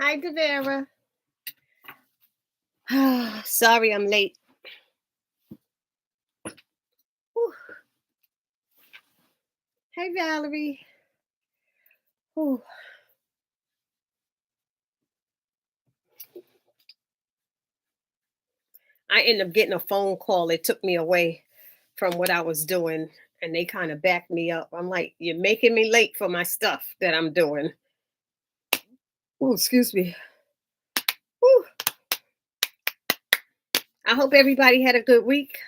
Hi, Devera. Sorry, I'm late. Whew. Hey, Valerie. Whew. I ended up getting a phone call. It took me away from what I was doing, and they kind of backed me up. I'm like, you're making me late for my stuff that I'm doing. Oh, excuse me. Whew. I hope everybody had a good week.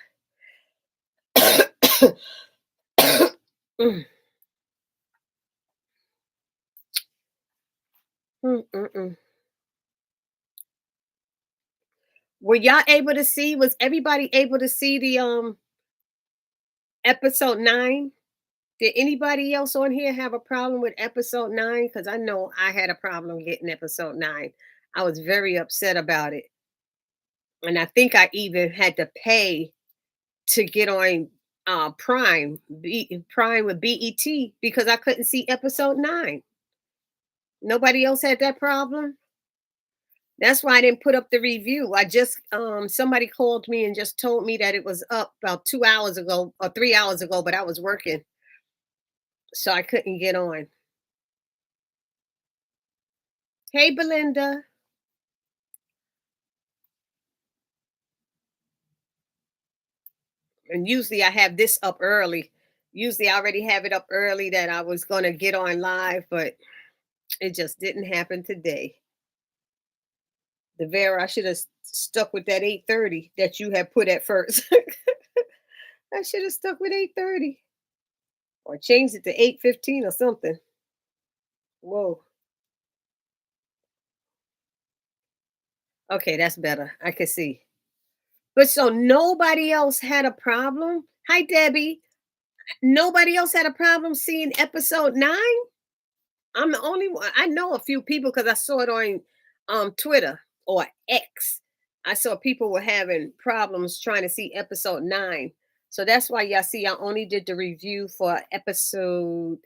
Mm. Mm-mm-mm. Were y'all able to see? Was everybody able to see the episode 9? Did anybody else on here have a problem with episode 9? Because I know I had a problem getting episode 9. I was very upset about it. And I think I even had to pay to get on Prime with BET because I couldn't see episode 9. Nobody else had that problem. That's why I didn't put up the review. I just somebody called me and just told me that it was up about 2 hours ago or 3 hours ago, but I was working, so I couldn't get on. Hey, Belinda. And usually I have this up early. Usually I already have it up early that I was going to get on live, but it just didn't happen today. The Vera, I should have stuck with that 8:30 that you had put at first. I should have stuck with 8:30 or changed it to 8:15 or something. Whoa. Okay, that's better. I can see. But so nobody else had a problem. Hi, Debbie. Nobody else had a problem seeing episode 9. I'm the only one. I know a few people because I saw it on Twitter or X. I saw people were having problems trying to see episode 9. So that's why y'all see I only did the review for episode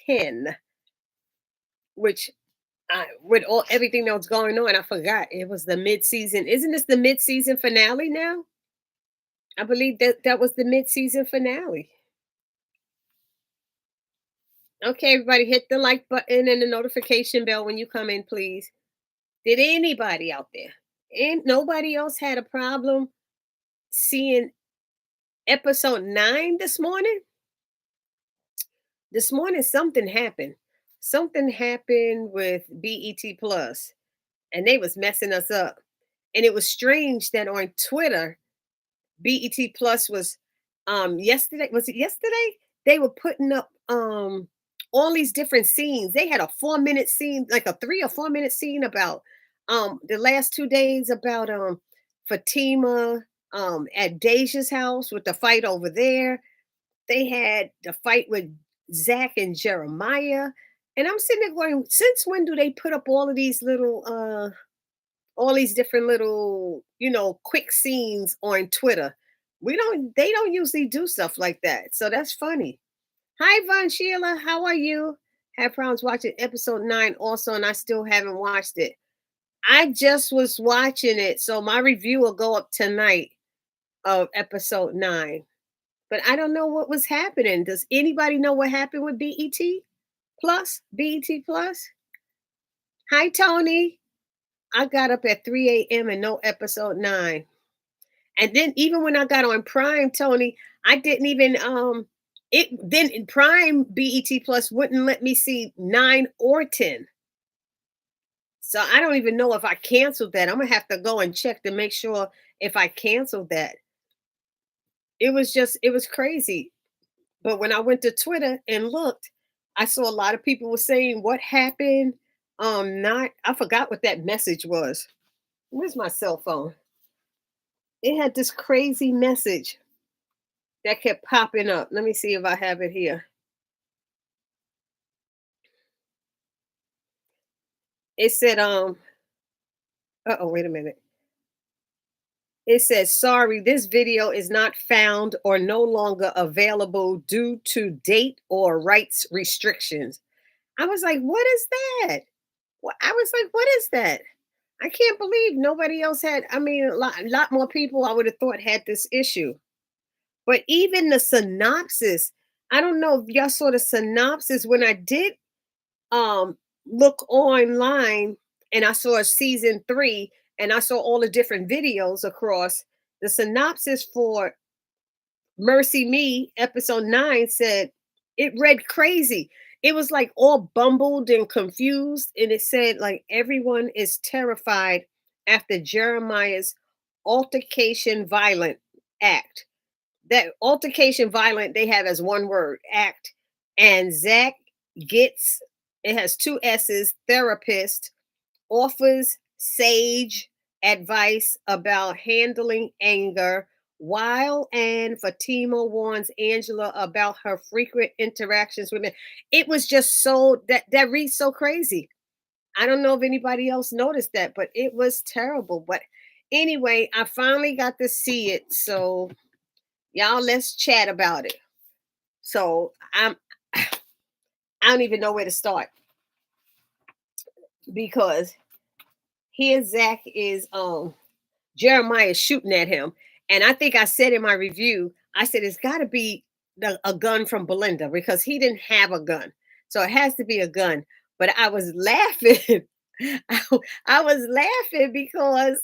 10, which with all everything that was going on, I forgot it was the mid-season. Isn't this the mid-season finale now? I believe that was the mid-season finale. Okay, everybody, hit the like button and the notification bell when you come in, please. Did anybody out there? And nobody else had a problem seeing episode 9 this morning? This morning something happened. Something happened with BET Plus and they was messing us up. And it was strange that on Twitter, BET Plus was yesterday, was it yesterday? They were putting up all these different scenes. They had a 4-minute scene, like a 3 or 4 minute scene about the last 2 days about Fatima at Deja's house with the fight over there. They had the fight with Zach and Jeremiah. And I'm sitting there going, since when do they put up all these different little, quick scenes on Twitter? They don't usually do stuff like that. So that's funny. Hi, Von Sheila. How are you? Had problems watching episode 9 also, and I still haven't watched it. I just was watching it, so my review will go up tonight of episode 9. But I don't know what was happening. Does anybody know what happened with BET Plus? BET Plus? Hi, Tony. I got up at 3 a.m. and no episode 9. And then even when I got on Prime, Tony, I didn't even it then in Prime BET Plus wouldn't let me see 9 or 10. So I don't even know if I canceled that. I'm gonna have to go and check to make sure if I canceled that. It was crazy. But when I went to Twitter and looked, I saw a lot of people were saying what happened. Not I forgot what that message was. Where's my cell phone? It had this crazy message that kept popping up. Let me see if I have it here. It said, oh, wait a minute. It says, sorry, this video is not found or no longer available due to date or rights restrictions. I was like, what is that? I was like, what is that? I can't believe nobody else had. I mean, a lot more people I would have thought had this issue. But even the synopsis, I don't know if y'all saw the synopsis when I did um look online and I saw season 3 and I saw all the different videos across the synopsis for Mercy Me episode 9 said it read crazy. It was like all bumbled and confused and it said like everyone is terrified after Jeremiah's altercation violent act. That altercation violent they have as one word, act. And Zach gets, it has two S's, therapist, offers sage advice about handling anger, while and Fatima warns Angela about her frequent interactions with men. It was just so that reads so crazy. I don't know if anybody else noticed that, but it was terrible. But anyway, I finally got to see it. So y'all let's chat about it. So I don't even know where to start because here Zach is Jeremiah is shooting at him. And I think I said in my review, I said it's gotta be a gun from Belinda because he didn't have a gun. So it has to be a gun. But I was laughing. I, I was laughing because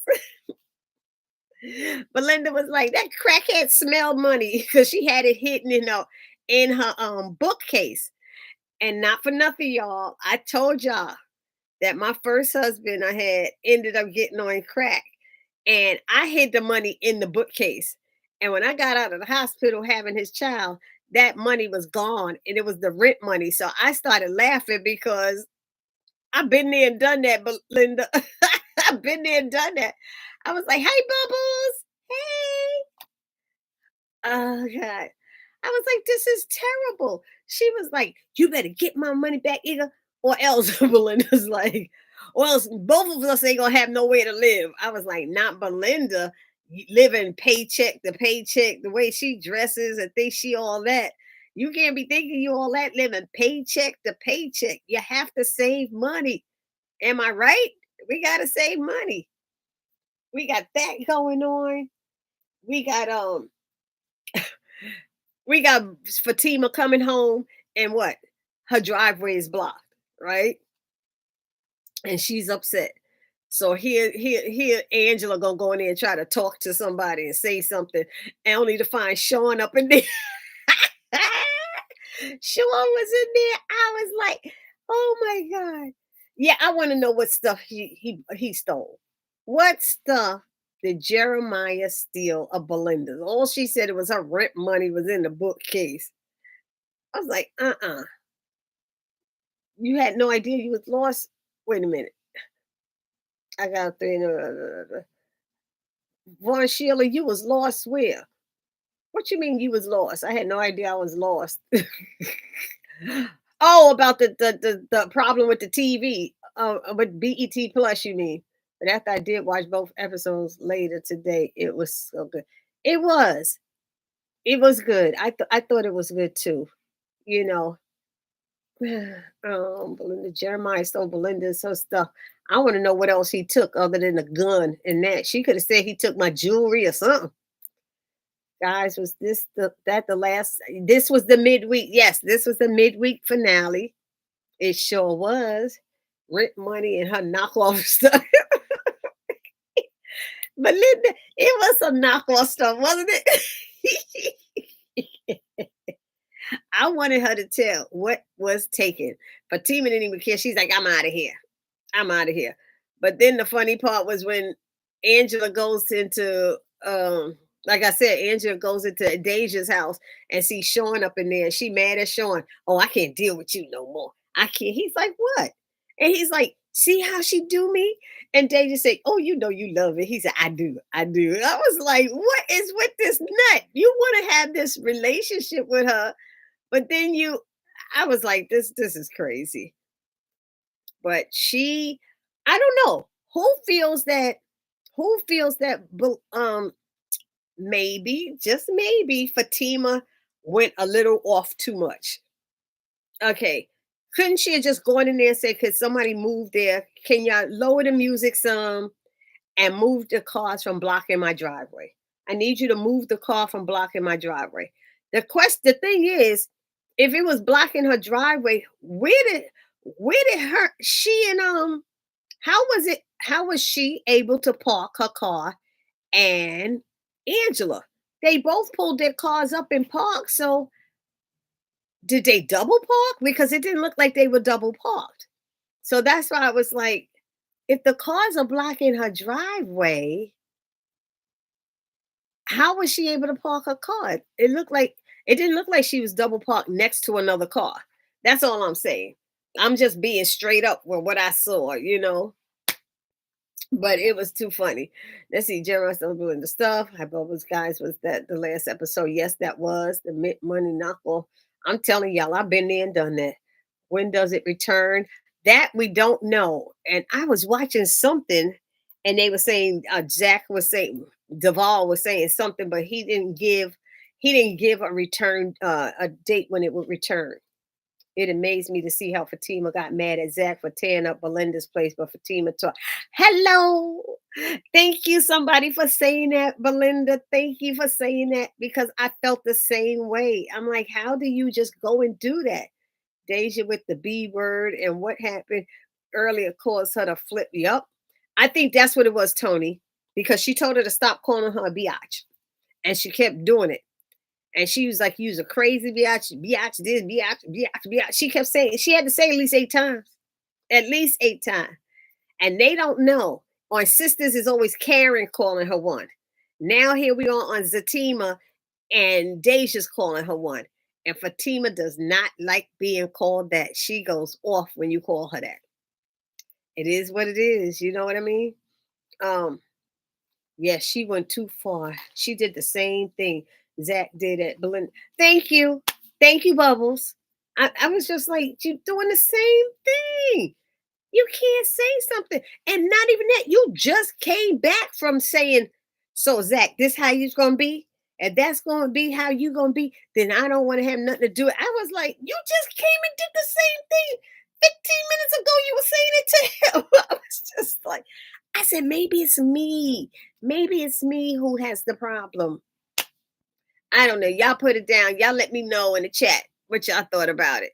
Belinda was like, that crackhead smelled money because she had it hidden in her bookcase. And not for nothing, y'all. I told y'all that my first husband I had ended up getting on crack. And I hid the money in the bookcase. And when I got out of the hospital having his child, that money was gone and it was the rent money. So I started laughing because I've been there and done that, but Linda, I've been there and done that. I was like, hey, Bubbles. Hey. Oh, God. I was like, this is terrible. She was like, you better get my money back, Eva, or else Belinda's like, or else both of us ain't gonna have nowhere to live. I was like, not Belinda living paycheck to paycheck, the way she dresses and thinks she all that. You can't be thinking you all that living paycheck to paycheck. You have to save money. Am I right? We gotta save money. We got that going on. We got we got Fatima coming home and what? Her driveway is blocked, right? And she's upset. So here, Angela gonna go in there and try to talk to somebody and say something, and only to find Sean up in there. Sean was in there. I was like, oh my God. Yeah, I want to know what stuff he stole. What stuff did Jeremiah steal of Belinda's? All she said it was her rent money was in the bookcase. I was like, you had no idea you was lost. Wait a minute. I got three. Von Sheila, you was lost where? What you mean you was lost? I had no idea I was lost. Oh, about the problem with the TV, with BET Plus, you mean? But after I did watch both episodes later today, it was so good. It was. It was good. I thought it was good too. You know, Belinda Jeremiah stole Belinda's her stuff. I want to know what else he took other than a gun and that. She could have said he took my jewelry or something. Guys, was this the last? This was the midweek. Yes, this was the midweek finale. It sure was. Rent money and her knockoff stuff. Belinda, it was some knockoff stuff, wasn't it? I wanted her to tell what was taken. Fatima didn't even care. She's like, I'm out of here. I'm out of here. But then the funny part was when Angela goes into like I said, Angela goes into Deja's house and sees Sean up in there. And she mad at Sean. Oh, I can't deal with you no more. I can't. He's like, what? And he's like, see how she do me? And Deja said, oh, you know you love it. He said, I do. I do. I was like, what is with this nut? You want to have this relationship with her, but then I was like, this is crazy. But I don't know who feels that maybe, just maybe, Fatima went a little off too much. Okay. Couldn't she have just gone in there and said, "Could somebody move there? Can y'all lower the music some and move the cars from blocking my driveway? I need you to move the car from blocking my driveway." The thing is, if it was blocking her driveway, where did her she and how was she able to park her car and Angela? They both pulled their cars up and parked. So did they double park? Because it didn't look like they were double parked. So that's why I was like, if the cars are blocking her driveway, how was she able to park her car? It didn't look like she was double parked next to another car. That's all I'm saying. I'm just being straight up with what I saw. But it was too funny. Let's see, Jeremiah still doing the stuff. Hi, Bubbles, guys. Was that the last episode? Yes, that was the money knockoff. I'm telling y'all, I've been there and done that. When does it return? That we don't know. And I was watching something, and they were saying Jack was saying Duvall was saying something, but he didn't give a return a date when it would return. It amazed me to see how Fatima got mad at Zach for tearing up Belinda's place, but Fatima taught. Hello. Thank you, somebody, for saying that, Belinda. Thank you for saying that because I felt the same way. I'm like, how do you just go and do that? Deja with the B word and what happened earlier caused her to flip. Yup. I think that's what it was, Tony, because she told her to stop calling her a biatch and she kept doing it. And she was like, "You's a crazy biatch, biatch this, biatch, biatch, biatch." She kept saying, she had to say at least 8 times, at least 8 times. And they don't know. On Sisters is always Karen calling her one. Now here we are on Zatima, and Deja's calling her one. And Fatima does not like being called that. She goes off when you call her that. It is what it is. You know what I mean? Um, Yeah, she went too far. She did the same thing Zach did at Belinda. Thank you. Thank you, Bubbles. I was just like, you doing the same thing. You can't say something. And not even that. You just came back from saying, so Zach, this how you's gonna be? And that's gonna be how you gonna be, then I don't want to have nothing to do. I was like, you just came and did the same thing 15 minutes ago. You were saying it to him. I was just like, I said, maybe it's me. Maybe it's me who has the problem. I don't know. Y'all put it down. Y'all let me know in the chat what y'all thought about it.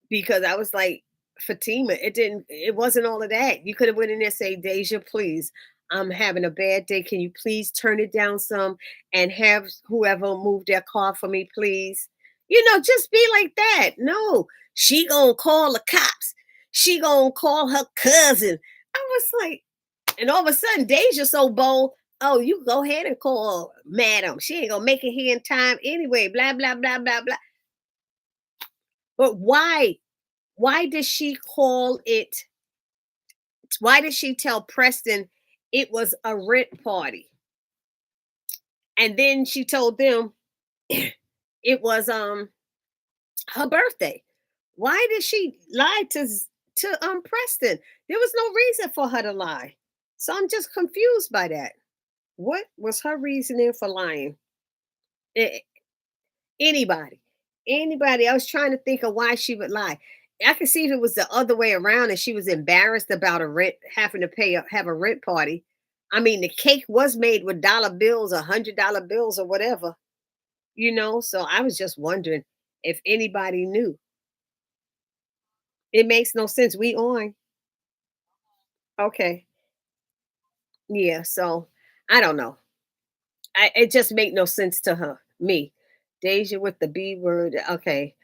Because I was like, Fatima, it wasn't all of that. You could have went in there and say, Deja, please, I'm having a bad day. Can you please turn it down some and have whoever move their car for me, please? Just be like that. No, she gonna call the cops. She gonna call her cousin. I was like, and all of a sudden, Deja so bold. Oh, you go ahead and call madam. She ain't gonna make it here in time anyway. Blah blah blah blah blah. But why? Why did she call it? Why did she tell Preston it was a rent party? And then she told them it was her birthday. Why did she lie to Preston? There was no reason for her to lie. So I'm just confused by that. What was her reasoning for lying? A- Anybody, anybody. I was trying to think of why she would lie. I could see if it was the other way around and she was embarrassed about a rent, having to have a rent party. I mean, the cake was made with dollar bills, $100 bills, or whatever. So I was just wondering if anybody knew. It makes no sense. We on. Okay. Yeah. So I don't know. It just make no sense to her. Me. Deja with the B word. Okay.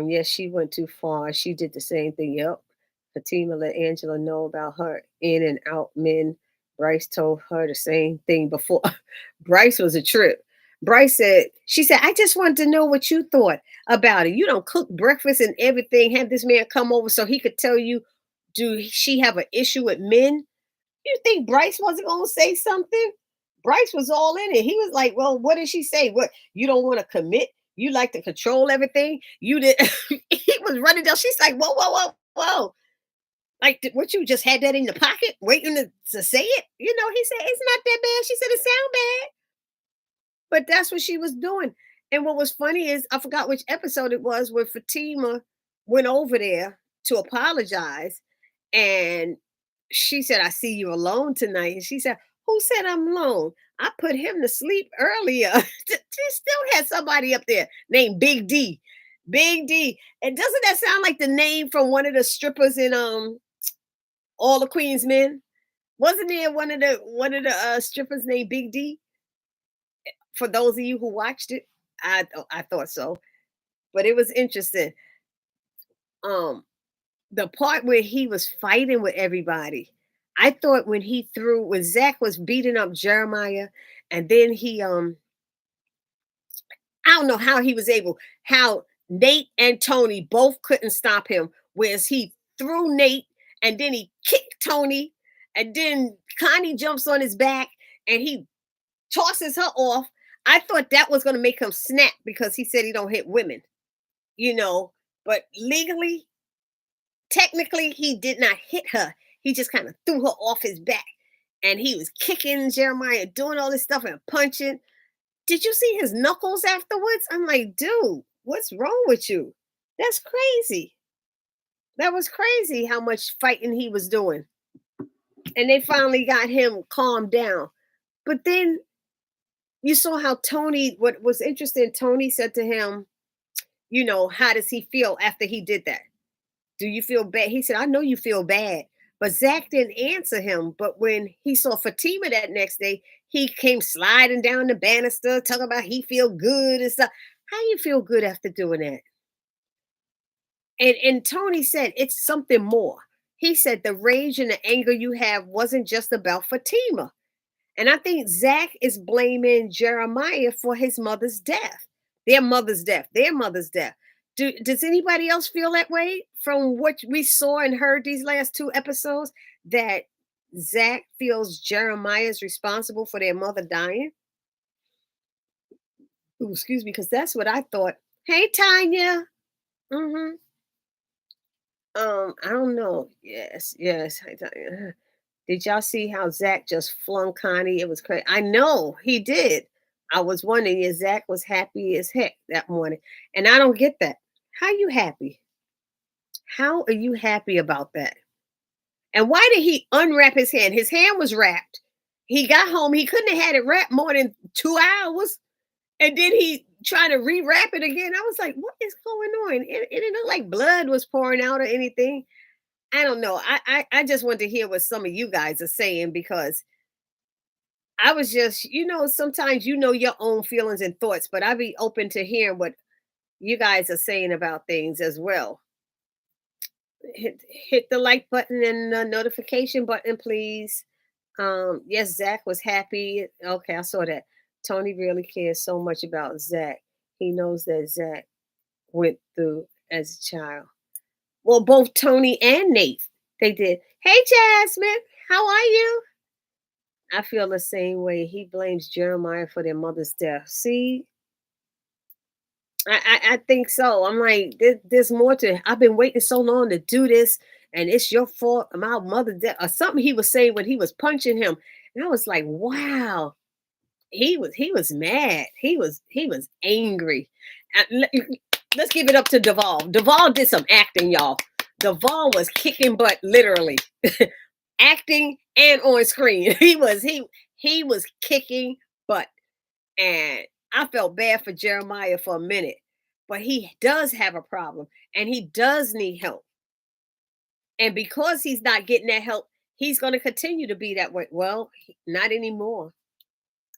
Yes, she went too far. She did the same thing. Yep. Fatima let Angela know about her in and out men. Bryce told her the same thing before. Bryce was a trip. She said, I just wanted to know what you thought about it. You don't cook breakfast and everything. Have this man come over so he could tell you, do she have an issue with men? You think Bryce wasn't going to say something? Bryce was all in it. He was like, well, what did she say? What, you don't want to commit? You like to control everything? You did. He was running down. She's like, whoa, whoa, whoa, whoa. Like, what, you just had that in your pocket waiting to say it? He said, it's not that bad. She said, it sound bad. But that's what she was doing. And what was funny is, I forgot which episode it was, with Fatima. went over there to apologize, and she said, "I see you alone tonight." And she said, "Who said I'm alone? I put him to sleep earlier." She still had somebody up there named Big D. Big D. And doesn't that sound like the name from one of the strippers in All the Queen's Men? Wasn't there one of the strippers named Big D? For those of you who watched it, I thought so. But it was interesting. Um, the part where he was fighting with everybody, I thought when Zach was beating up Jeremiah, and then I don't know how he was able, how Nate and Tony both couldn't stop him, whereas he threw Nate and then he kicked Tony, and then Connie jumps on his back and he tosses her off. I thought that was going to make him snap because he said he don't hit women, you know, but legally, technically, he did not hit her. He just kind of threw her off his back, and he was kicking Jeremiah, doing all this stuff and punching. Did you see his knuckles afterwards? I'm like, dude, what's wrong with you? That's crazy. That was crazy how much fighting he was doing. And they finally got him calmed down. But then you saw how Tony, what was interesting, Tony said to him, how does he feel after he did that? Do you feel bad? He said, I know you feel bad. But Zach didn't answer him. But when he saw Fatima that next day, he came sliding down the banister, talking about he feel good and stuff. How you feel good after doing that? And Tony said it's something more. He said the rage and the anger you have wasn't just about Fatima. And I think Zach is blaming Jeremiah for his mother's death, their mother's death, their mother's death. Does anybody else feel that way from what we saw and heard these last two episodes, that Zach feels Jeremiah is responsible for their mother dying? Ooh, excuse me, because that's what I thought. Hey, Tanya. Mm-hmm. I don't know. Yes, yes. Hey, Tanya. Did y'all see how Zach just flung Connie? It was crazy. I know he did. I was wondering if Zach was happy as heck that morning. And I don't get that. How you happy? How are you happy about that? And why did he unwrap his hand? His hand was wrapped. He got home. He couldn't have had it wrapped more than 2 hours. And then he tried to rewrap it again. I was like, what is going on? It didn't look like blood was pouring out or anything. I don't know. I just want to hear what some of you guys are saying, because I was just, sometimes your own feelings and thoughts, but I'd be open to hearing what you guys are saying about things as well. Hit the like button and the notification button, please. Yes, Zach was happy. Okay, I saw that. Tony really cares so much about Zach. He knows that Zach went through as a child. Well, both Tony and Nate, they did. Hey, Jasmine, how are you? I feel the same way. He blames Jeremiah for their mother's death. See, I think so. I'm like, there's more to it. I've been waiting so long to do this, and it's your fault. My mother death, or something he was saying when he was punching him. And I was like, wow, he was mad. He was angry. Let's give it up to Duvall. Duvall did some acting, y'all. Duvall was kicking butt, literally. Acting and on screen. He was kicking butt. And I felt bad for Jeremiah for a minute. But he does have a problem and he does need help. And because he's not getting that help, he's going to continue to be that way. Well, not anymore.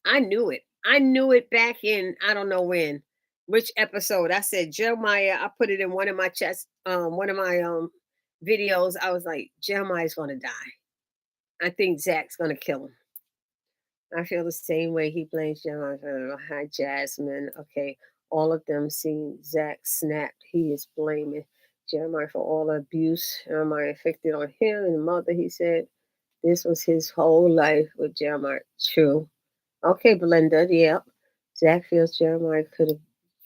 I knew it. I knew it back in, I don't know when, which episode. I said Jeremiah, I put it in one of my videos. I was like, Jeremiah's going to die. I think Zach's going to kill him. I feel the same way. He blames Jeremiah for hi Jasmine. Okay. All of them seen Zach snapped. He is blaming Jeremiah for all the abuse Jeremiah inflicted on him and the mother. He said this was his whole life with Jeremiah. True. Okay, Belinda. Yep. Zach feels Jeremiah could have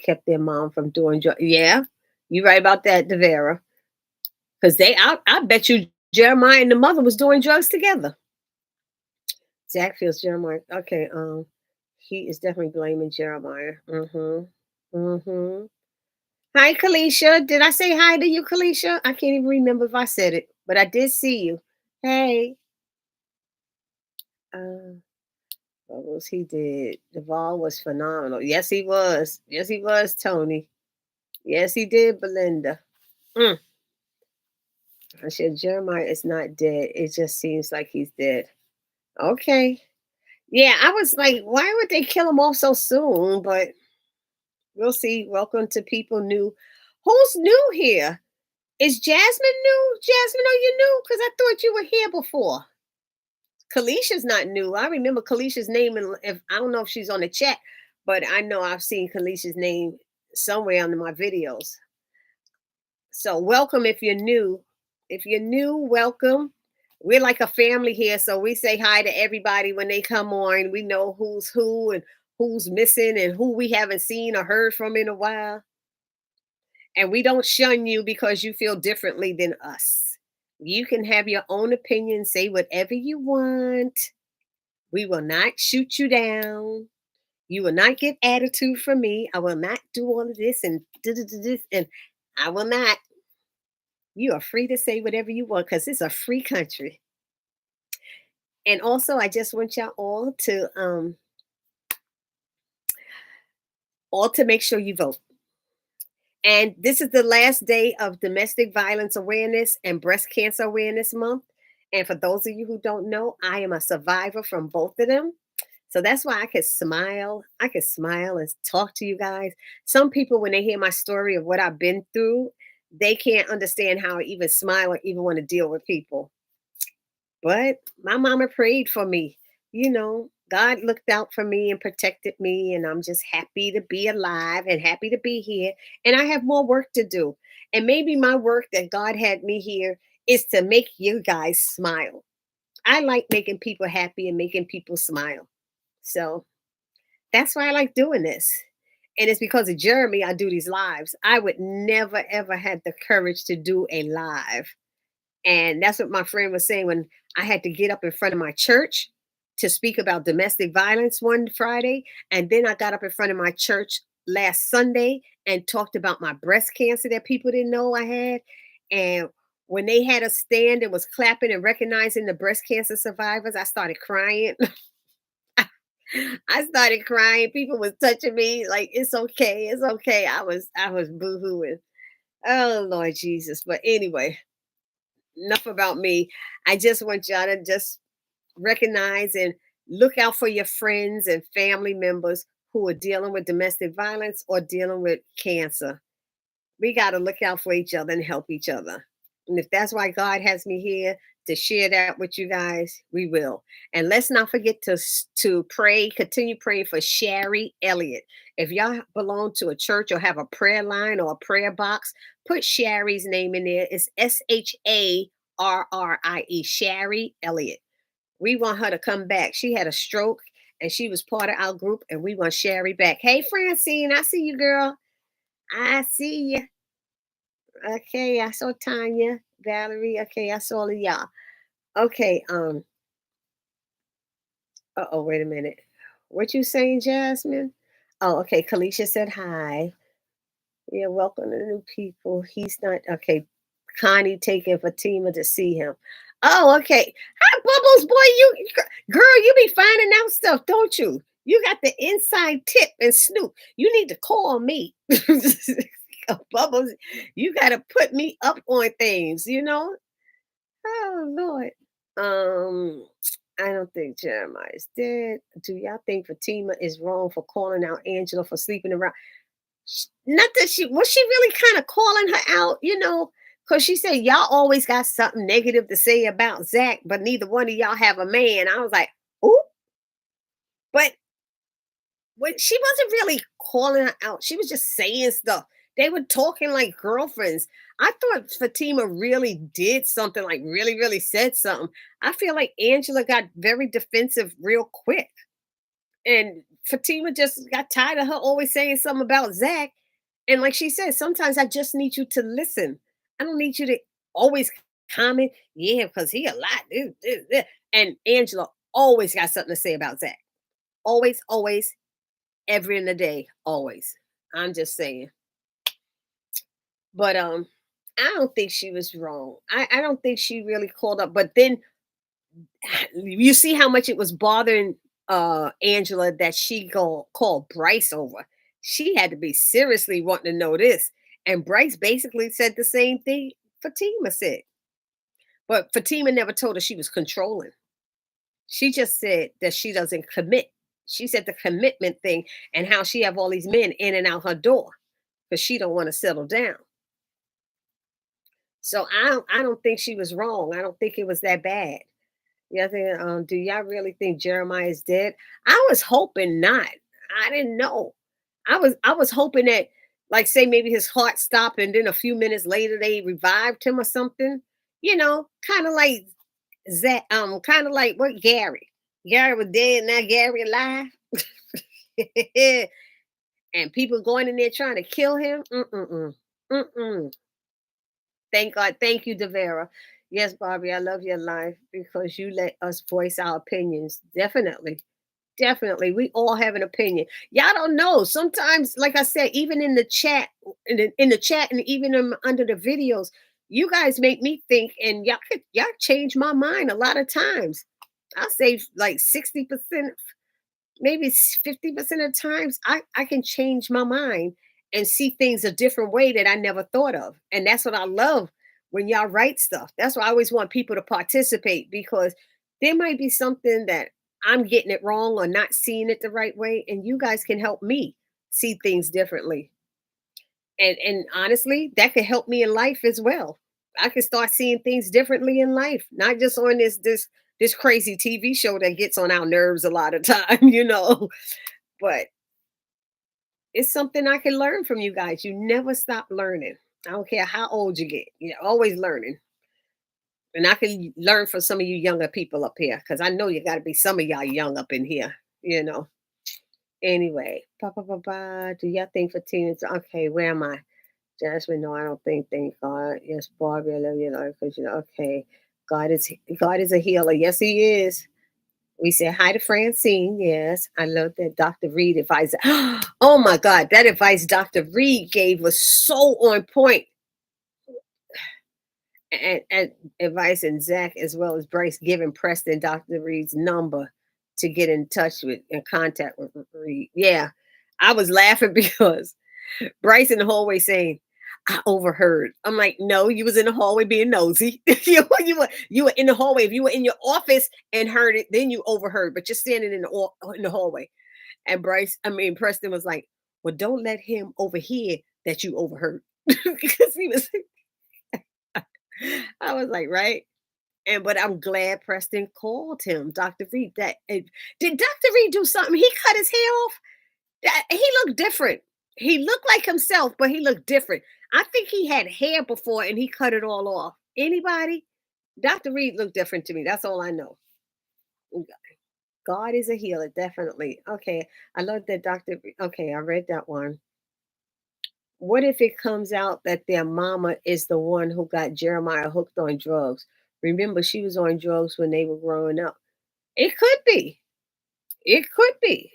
kept their mom from doing drugs. Yeah, you're right about that, Devera. Because I bet you Jeremiah and the mother was doing drugs together. Zach feels Jeremiah. Okay, he is definitely blaming Jeremiah. Mm-hmm. Mm-hmm. Hi, Kalisha. Did I say hi to you, Kalisha? I can't even remember if I said it, but I did see you. Hey. Uh, Bubbles, he did. Duvall was phenomenal. Yes, he was. Yes, he was, Tony. Yes, he did, Belinda. Mm. I said, Jeremiah is not dead. It just seems like he's dead. Okay. Yeah, I was like, why would they kill him off so soon? But we'll see. Welcome to people new. Who's new here? Is Jasmine new? Jasmine, are you new? Because I thought you were here before. Kalisha's not new. I remember Kalisha's name, and if I don't know if she's on the chat, but I know I've seen Kalisha's name somewhere under my videos. So welcome if you're new. If you're new, welcome. We're like a family here, so we say hi to everybody when they come on. We know who's who and who's missing and who we haven't seen or heard from in a while. And we don't shun you because you feel differently than us. You can have your own opinion, say whatever you want. We will not shoot you down. You will not get attitude from me. I will not do all of this and this, and I will not. You are free to say whatever you want because it's a free country. And also, I just want y'all all to make sure you vote. And this is the last day of Domestic Violence Awareness and Breast Cancer Awareness Month. And for those of you who don't know, I am a survivor from both of them. So that's why I could smile. I could smile and talk to you guys. Some people, when they hear my story of what I've been through, they can't understand how I even smile or even want to deal with people. But my mama prayed for me. God looked out for me and protected me, and I'm just happy to be alive and happy to be here. And I have more work to do. And maybe my work that God had me here is to make you guys smile. I like making people happy and making people smile. So that's why I like doing this. And it's because of Jeremy I do these lives. I would never ever had the courage to do a live. And that's what my friend was saying when I had to get up in front of my church to speak about domestic violence one Friday. And then I got up in front of my church last Sunday and talked about my breast cancer that people didn't know I had. And when they had us stand and was clapping and recognizing the breast cancer survivors, I started crying. I started crying. People was touching me like it's okay, it's okay. I was boohooing. Oh Lord Jesus. But anyway, enough about me. I just want y'all to just recognize and look out for your friends and family members who are dealing with domestic violence or dealing with cancer. We got to look out for each other and help each other. And if that's why God has me here to share that with you guys, we will. And let's not forget to pray, continue praying for Sherry Elliott. If y'all belong to a church or have a prayer line or a prayer box, put Sherry's name in there. It's Sharrie, Sherry Elliott. We want her to come back. She had a stroke and she was part of our group, and we want Sherry back. Hey, Francine, I see you, girl. I see you. Okay, I saw Tanya, Valerie. Okay, I saw all of y'all. Okay, oh, wait a minute. What you saying, Jasmine? Oh, okay. Kalisha said hi. Yeah, welcome to the new people. He's not okay. Connie taking Fatima to see him. Oh, okay. Hi, Bubbles, boy. Girl, you be finding out stuff, don't you? You got the inside tip and Snoop. You need to call me. Bubbles, you got to put me up on things. Oh Lord. Um, I don't think Jeremiah is dead. Do y'all think Fatima is wrong for calling out Angela for sleeping around? Not that she was she really kind of calling her out, because she said y'all always got something negative to say about Zach, but neither one of y'all have a man. I was like, ooh, but when she wasn't really calling her out, she was just saying stuff. They were talking like girlfriends. I thought Fatima really did something, like really, really said something. I feel like Angela got very defensive real quick. And Fatima just got tired of her always saying something about Zach. And like she said, sometimes I just need you to listen. I don't need you to always comment, yeah, because he a lot. This. And Angela always got something to say about Zach. Always, always, every in the day, always. I'm just saying. But I don't think she was wrong. I don't think she really called up. But then you see how much it was bothering Angela that she go called Bryce over. She had to be seriously wanting to know this. And Bryce basically said the same thing Fatima said. But Fatima never told her she was controlling. She just said that she doesn't commit. She said the commitment thing and how she have all these men in and out her door because she don't want to settle down. So I don't think she was wrong. I don't think it was that bad. Yeah, I think, do y'all really think Jeremiah is dead? I was hoping not. I didn't know. I was hoping that, like, say maybe his heart stopped and then a few minutes later they revived him or something. Kind of like that. Kind of like what Gary. Gary was dead, now Gary alive. And people going in there trying to kill him. Mm-mm-mm. Mm-mm. Thank God. Thank you, Devera. Yes, Barbie, I love your life because you let us voice our opinions. Definitely. Definitely. We all have an opinion. Y'all don't know. Sometimes, like I said, even in the chat, in the chat, and even under the videos, you guys make me think, and y'all change my mind a lot of times. I'll say like 60%, maybe 50% of times I can change my mind and see things a different way that I never thought of. And that's what I love when y'all write stuff. That's why I always want people to participate because there might be something that I'm getting it wrong or not seeing it the right way. And you guys can help me see things differently. And honestly, that could help me in life as well. I could start seeing things differently in life, not just on this crazy TV show that gets on our nerves a lot of time. But it's something I can learn from you guys. You never stop learning. I don't care how old you get. You're always learning. And I can learn from some of you younger people up here because I know you got to be some of y'all young up in here. Anyway, do y'all think for teens? Okay, where am I? Jasmine, no, I don't think. Thank God. Yes, Barbie, I love you, Lord, because okay. God is a healer. Yes, He is. We say hi to Francine. Yes, I love that Dr. Reed advice. Oh my God, that advice Dr. Reed gave was so on point. And advice and Zach as well as Bryce giving Preston Dr. Reed's number to get in touch with and contact with Reed. Yeah, I was laughing because Bryce in the hallway saying, "I overheard." I'm like, "No, you was in the hallway being nosy. you were in the hallway. If you were in your office and heard it, then you overheard. But you're standing in the hallway." And Preston was like, "Well, don't let him overhear that you overheard," because he was. I was like, right. But I'm glad Preston called him, Dr. Reed. Did Dr. Reed do something? He cut his hair off. He looked different. He looked like himself, but he looked different. I think he had hair before and he cut it all off. Anybody? Dr. Reed looked different to me. That's all I know. God is a healer, definitely. Okay, I love that Dr. Okay, I read that one. What if it comes out that their mama is the one who got Jeremiah hooked on drugs? Remember, she was on drugs when they were growing up. It could be. It could be.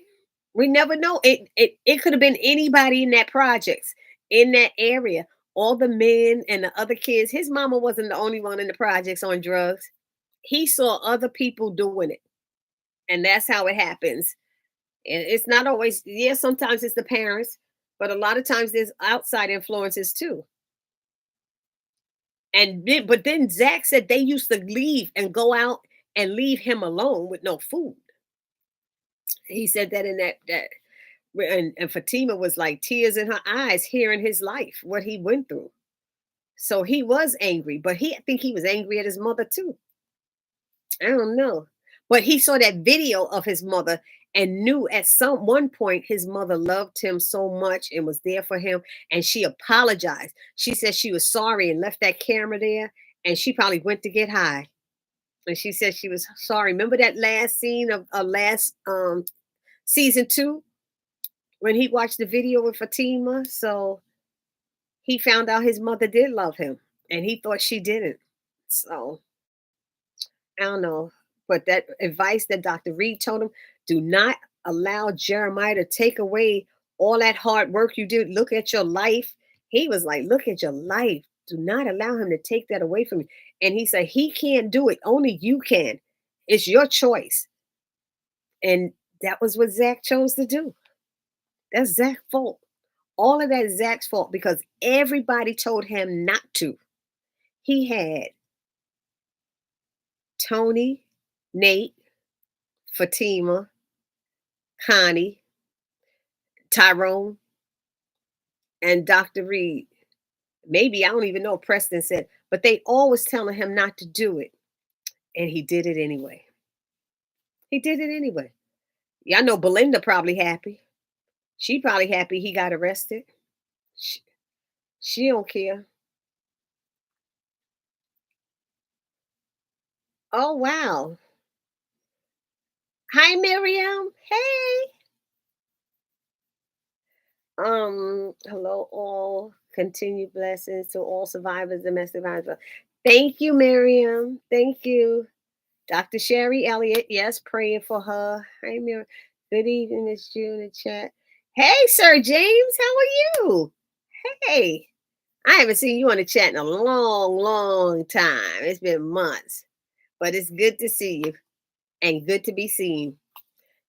We never know. It could have been anybody in that projects, in that area. All the men and the other kids. His mama wasn't the only one in the projects on drugs. He saw other people doing it. And that's how it happens. And it's not always, yeah, sometimes it's the parents, but a lot of times there's outside influences too. But then Zach said they used to leave and go out and leave him alone with no food. He said that in that and Fatima was like tears in her eyes hearing his life, what he went through. So he was angry, but I think he was angry at his mother too. I don't know. But he saw that video of his mother and knew at some one point his mother loved him so much and was there for him. And she apologized. She said she was sorry and left that camera there. And she probably went to get high. And she said she was sorry. Remember that last scene of last season 2 when he watched the video with Fatima? So he found out his mother did love him and he thought she didn't. So I don't know. But that advice that Dr. Reed told him, do not allow Jeremiah to take away all that hard work you did. Look at your life. He was like, look at your life. Do not allow him to take that away from you. And he said, he can't do it. Only you can. It's your choice. And that was what Zach chose to do. That's Zach's fault. All of that is Zach's fault because everybody told him not to. He had Tony, Nate, Fatima, Connie, Tyrone, and Dr. Reed. Maybe I don't even know what Preston said, but they always telling him not to do it. And he did it anyway. He did it anyway. Yeah, I know Belinda probably happy. She probably happy he got arrested. She, she don't care. Oh wow. Hi Miriam. Hey. Hello all. Continued blessings to all survivors, domestic violence. Thank you, Miriam. Thank you. Dr. Sherry Elliott, yes, praying for her. Hi, Miriam. Good evening, it's June in the chat. Hey, Sir James, how are you? Hey, I haven't seen you on the chat in a long, long time. It's been months, but it's good to see you and good to be seen.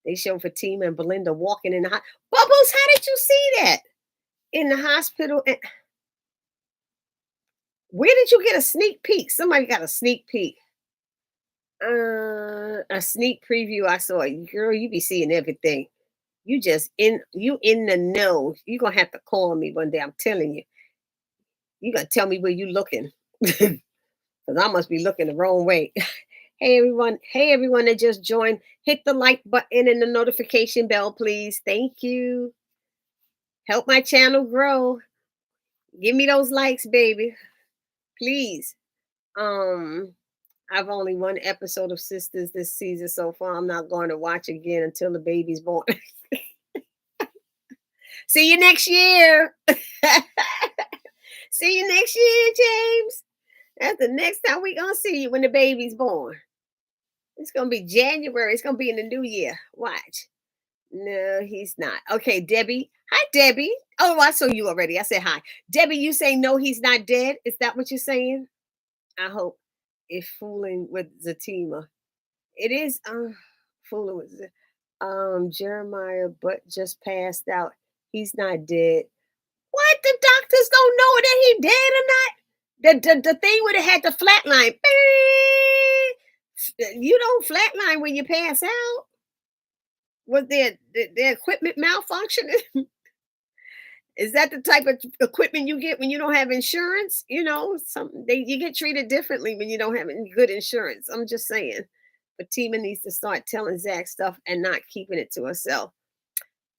They show Fatima and Belinda walking in the hospital. Bubbles, how did you see that? In the hospital. Where did you get a sneak peek? Somebody got a sneak peek. A sneak preview. I saw it. Girl, you be seeing everything. You in the know. You gonna have to call me one day. I'm telling you. You gotta tell me where you looking. Because I must be looking the wrong way. Hey everyone. Hey everyone that just joined. Hit the like button and the notification bell, please. Thank you. Help my channel grow. Give me those likes, baby. Please. I've only one episode of Sistas this season so far. I'm not going to watch again until the baby's born. See you next year. See you next year, James. That's the next time we gonna see you when the baby's born. It's gonna be January. It's gonna be in the new year. Watch. No, he's not. Okay, Debbie. Hi, Debbie. Oh, I saw you already. I said hi. Debbie, you say no, he's not dead. Is that what you're saying? I hope it's fooling with Zatima. It is fooling with Jeremiah, but just passed out. He's not dead. What? The doctors don't know that he dead or not? The thing would have had the flatline. You don't flatline when you pass out. Was their equipment malfunctioning? Is that the type of equipment you get when you don't have insurance? You know, you get treated differently when you don't have any good insurance. I'm just saying. But Tima needs to start telling Zach stuff and not keeping it to herself.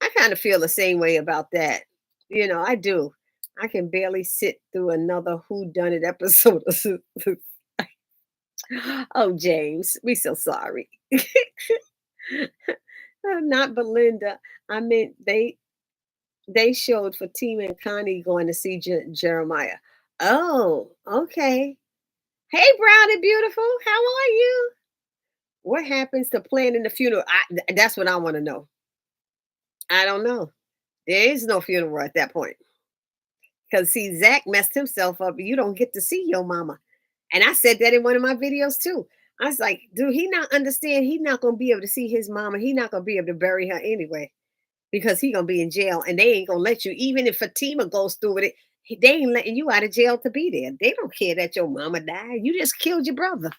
I kind of feel the same way about that. You know, I do. I can barely sit through another Who Done It episode. Oh, James, we so sorry. Not Belinda. I mean, they showed Fatima and Connie going to see Jeremiah. Oh, okay. Hey, Brown and Beautiful, how are you? What happens to planning the funeral? That's what I want to know. I don't know. There is no funeral at that point. Because see, Zach messed himself up. You don't get to see your mama. And I said that in one of my videos too. I was like, dude, he not understand. He's not gonna be able to see his mama. He not gonna be able to bury her anyway. Because he gonna be in jail and they ain't gonna let you, even if Fatima goes through with it, they ain't letting you out of jail to be there. They don't care that your mama died. You just killed your brother.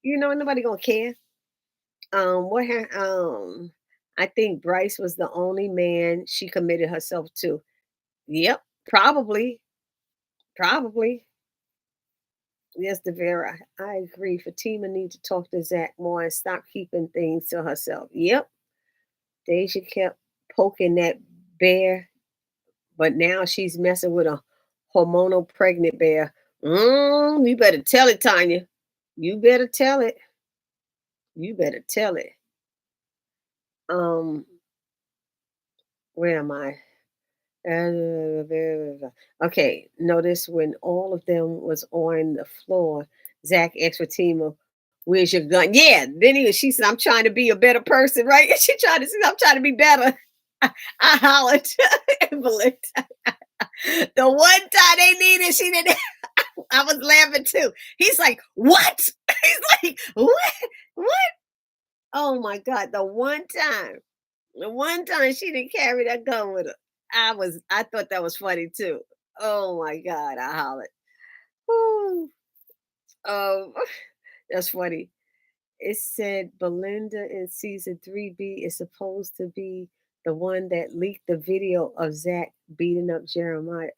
You know, nobody gonna care. I think Bryce was the only man she committed herself to. Yep, probably. Probably. Yes, Devera, I agree. Fatima needs to talk to Zach more and stop keeping things to herself. Yep. Deja kept poking that bear, but now she's messing with a hormonal pregnant bear. You better tell it, Tanya. You better tell it. You better tell it. Where am I? Okay, notice when all of them was on the floor, Zach asked Fatima, "Where's your gun?" Yeah, then she said, "I'm trying to be a better person," right? She tried to say, "I'm trying to be better." I hollered, Evelyn. The one time they needed, she didn't. I was laughing too. He's like, "What?" He's like, "What? What?" Oh my God! The one time she didn't carry that gun with her. I thought that was funny too. Oh my God! I hollered. Woo. Um, that's funny. It said Belinda in season 3B is supposed to be the one that leaked the video of Zach beating up Jeremiah.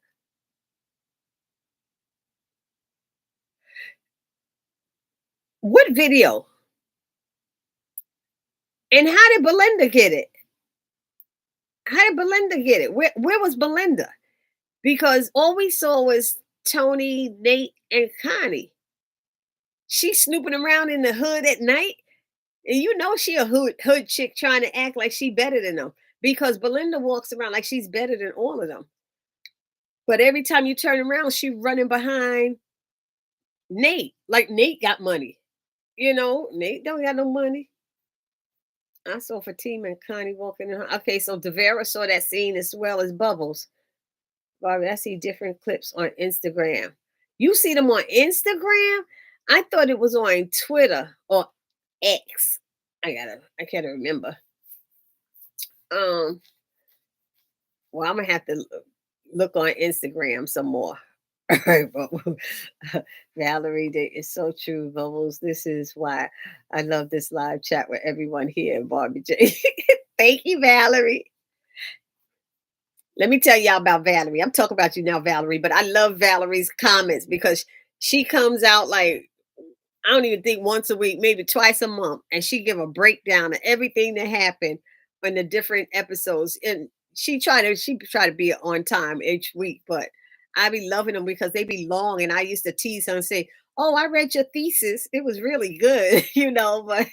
What video? And how did Belinda get it? How did Belinda get it? Where was Belinda? Because all we saw was Tony, Nate, and Connie. She's snooping around in the hood at night. And you know she a hood chick trying to act like she better than them. Because Belinda walks around like she's better than all of them. But every time you turn around, she running behind Nate. Like Nate got money. You know, Nate don't got no money. I saw Fatima and Connie walking in. Okay, so Devera saw that scene as well as Bubbles. Barbie, I see different clips on Instagram. You see them on Instagram? I thought it was on Twitter or X. I can't remember. Um, well, I'm gonna have to look on Instagram some more. All right, Bubbles. Valerie, it's so true, Bubbles. This is why I love this live chat with everyone here in Barbie J. Thank you, Valerie. Let me tell y'all about Valerie. I'm talking about you now, Valerie, but I love Valerie's comments because she comes out like I don't even think once a week, maybe twice a month, and she give a breakdown of everything that happened in the different episodes. And she try to be on time each week, but I be loving them because they be long. And I used to tease her and say, "Oh, I read your thesis. It was really good," But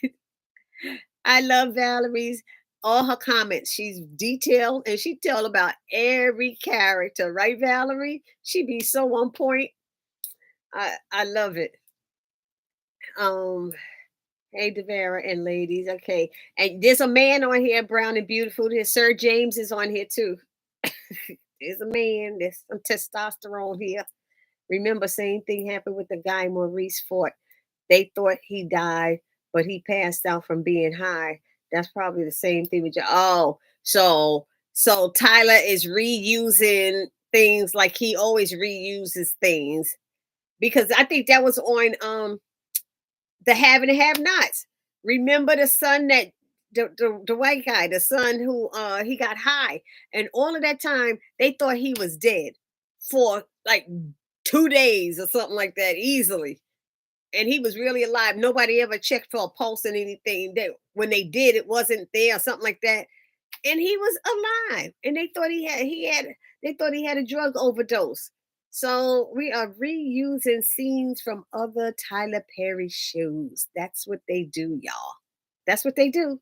I love Valerie's all her comments. She's detailed and she tell about every character, right, Valerie? She be so on point. I love it. Um, hey Devera and ladies. Okay. And there's a man on here, brown and beautiful. There's Sir James is on here too. There's a man, there's some testosterone here. Remember, same thing happened with the guy Maurice fought. They thought he died, but he passed out from being high. That's probably the same thing with you. Oh, so Tyler is reusing things like he always reuses things because I think that was on the have and have nots. Remember the son that the white guy, the son who he got high, and all of that time they thought he was dead for like 2 days or something like that easily. And he was really alive. Nobody ever checked for a pulse and anything. That when they did, it wasn't there or something like that. And he was alive. And they thought they thought he had a drug overdose. So we are reusing scenes from other Tyler Perry shows. That's what they do, y'all. That's what they do.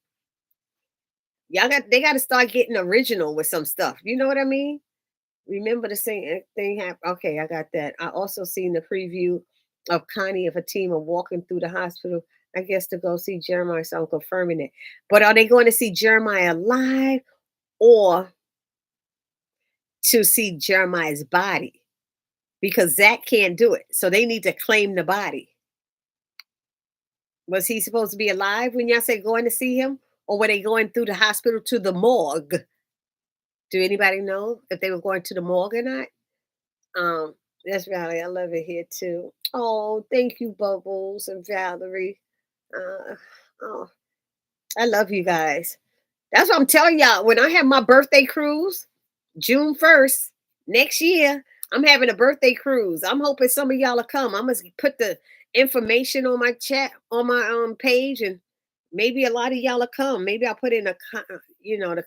They got to start getting original with some stuff. You know what I mean? Remember the same thing happened. Okay, I got that. I also seen the preview of Connie and Fatima walking through the hospital. I guess to go see Jeremiah. So I'm confirming it. But are they going to see Jeremiah live or to see Jeremiah's body? Because Zach can't do it. So they need to claim the body. Was he supposed to be alive when y'all say going to see him? Or were they going through the hospital to the morgue? Do anybody know if they were going to the morgue or not? That's Valerie. I love it here too. Oh, thank you, Bubbles and Valerie. Uh, oh, I love you guys. That's what I'm telling y'all. When I have my birthday cruise, June 1st, next year, I'm having a birthday cruise. I'm hoping some of y'all will come. I'm gonna put the information on my chat on my page, and maybe a lot of y'all will come. Maybe I'll put in the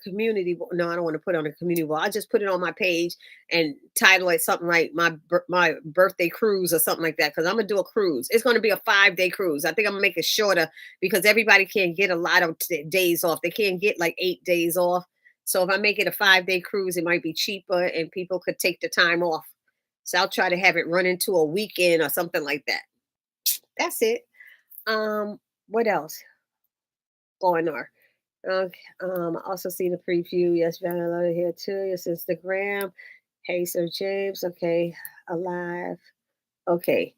community. No, I don't want to put on a community wall. I'll just put it on my page and title it something like my birthday cruise or something like that. Because I'm gonna do a cruise. It's gonna be a 5-day cruise. I think I'm gonna make it shorter because everybody can't get a lot of days off. They can't get like 8 days off. So if I make it a 5-day cruise, it might be cheaper and people could take the time off. So I'll try to have it run into a weekend or something like that. That's it. What else going on? Okay. I also seen the preview. Yes, Vanilla here too. Yes, Instagram. Hey, so James, okay, alive. Okay.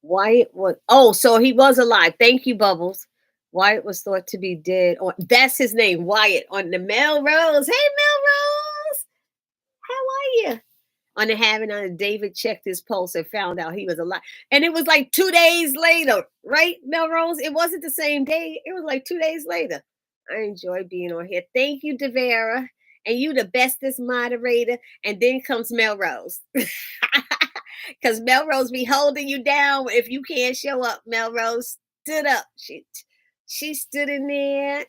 Wyatt was so he was alive. Thank you, Bubbles. Wyatt was thought to be dead. On that's his name, Wyatt, on the Melrose. Hey Melrose, how are you? On the having on David checked his pulse and found out he was alive. And it was like 2 days later, right, Melrose? It wasn't the same day. It was like 2 days later. I enjoy being on here. Thank you, Devera. And you the bestest moderator. And then comes Melrose. Because Melrose be holding you down if you can't show up. Melrose stood up. She stood in there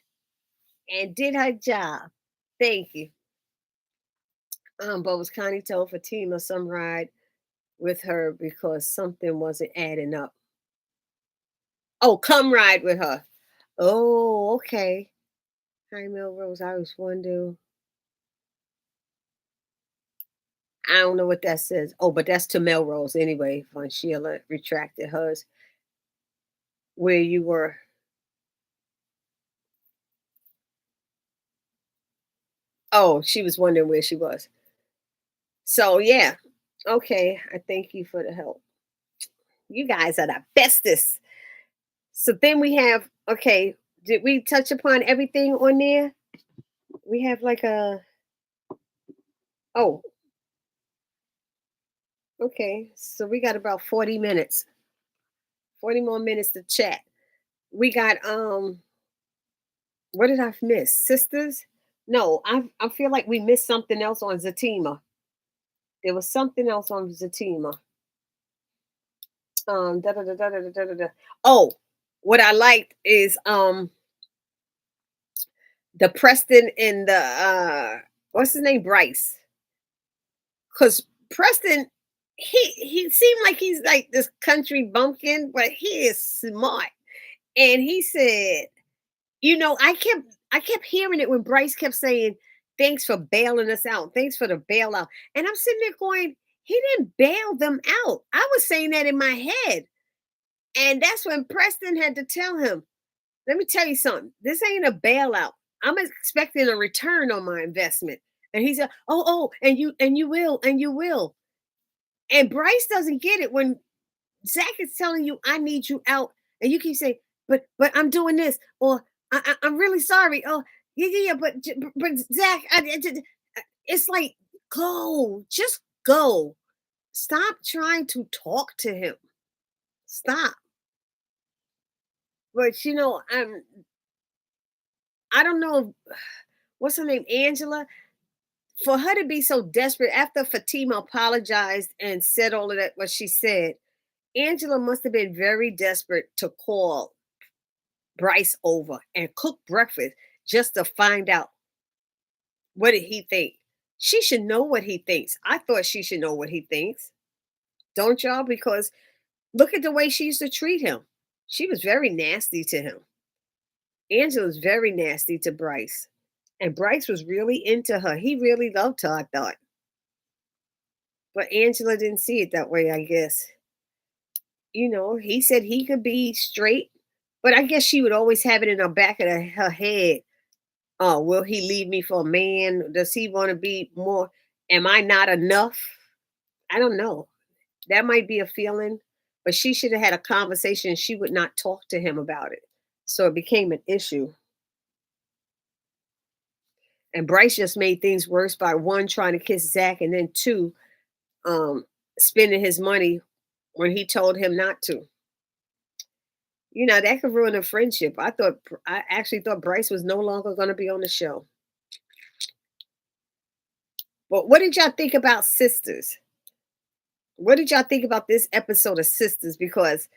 and did her job. Thank you. But was Connie told Fatima some ride with her because something wasn't adding up. Oh, come ride with her. Oh, okay. Hi, Melrose. I was wondering. I don't know what that says. Oh, but that's to Melrose anyway. Von Sheila retracted hers. Where you were. Oh, she was wondering where she was. So yeah. Okay. I thank you for the help. You guys are the bestest. So then we have, okay, did we touch upon everything on there? We have like a, oh, okay. So we got about 40 minutes, 40 more minutes to chat. We got, what did I miss? Sisters? No, I feel like we missed something else on Zatima. There was something else on Zatima. Da, da, da, da, da, da, da, da. Oh, what I liked is the Preston and the what's his name, Bryce, because Preston, he seemed like he's like this country bumpkin, but he is smart. And he said, I kept hearing it when Bryce kept saying, "Thanks for bailing us out. Thanks for the bailout." And I'm sitting there going, he didn't bail them out. I was saying that in my head. And that's when Preston had to tell him, let me tell you something. This ain't a bailout. I'm expecting a return on my investment. And he said, oh, and you will. And Bryce doesn't get it when Zach is telling you, I need you out. And you keep saying, but I'm doing this. Or I'm really sorry. Oh, yeah, but Zach, it's like, go, just go. Stop trying to talk to him. Stop. But I don't know what's her name, Angela. For her to be so desperate after Fatima apologized and said all of that, what she said, Angela must have been very desperate to call Bryce over and cook breakfast just to find out what did he think. She should know what he thinks. I thought she should know what he thinks. Don't y'all? Because look at the way she used to treat him. She was very nasty to him. Angela was very nasty to Bryce. And Bryce was really into her. He really loved her, I thought. But Angela didn't see it that way, I guess. He said he could be straight, but I guess she would always have it in the back of her head. Oh, will he leave me for a man? Does he want to be more? Am I not enough? I don't know. That might be a feeling, but she should have had a conversation. She would not talk to him about it. So it became an issue. And Bryce just made things worse by one, trying to kiss Zach, and then two, spending his money when he told him not to. That could ruin a friendship. I actually thought Bryce was no longer going to be on the show. But what did y'all think about Sisters? What did y'all think about this episode of Sisters? Because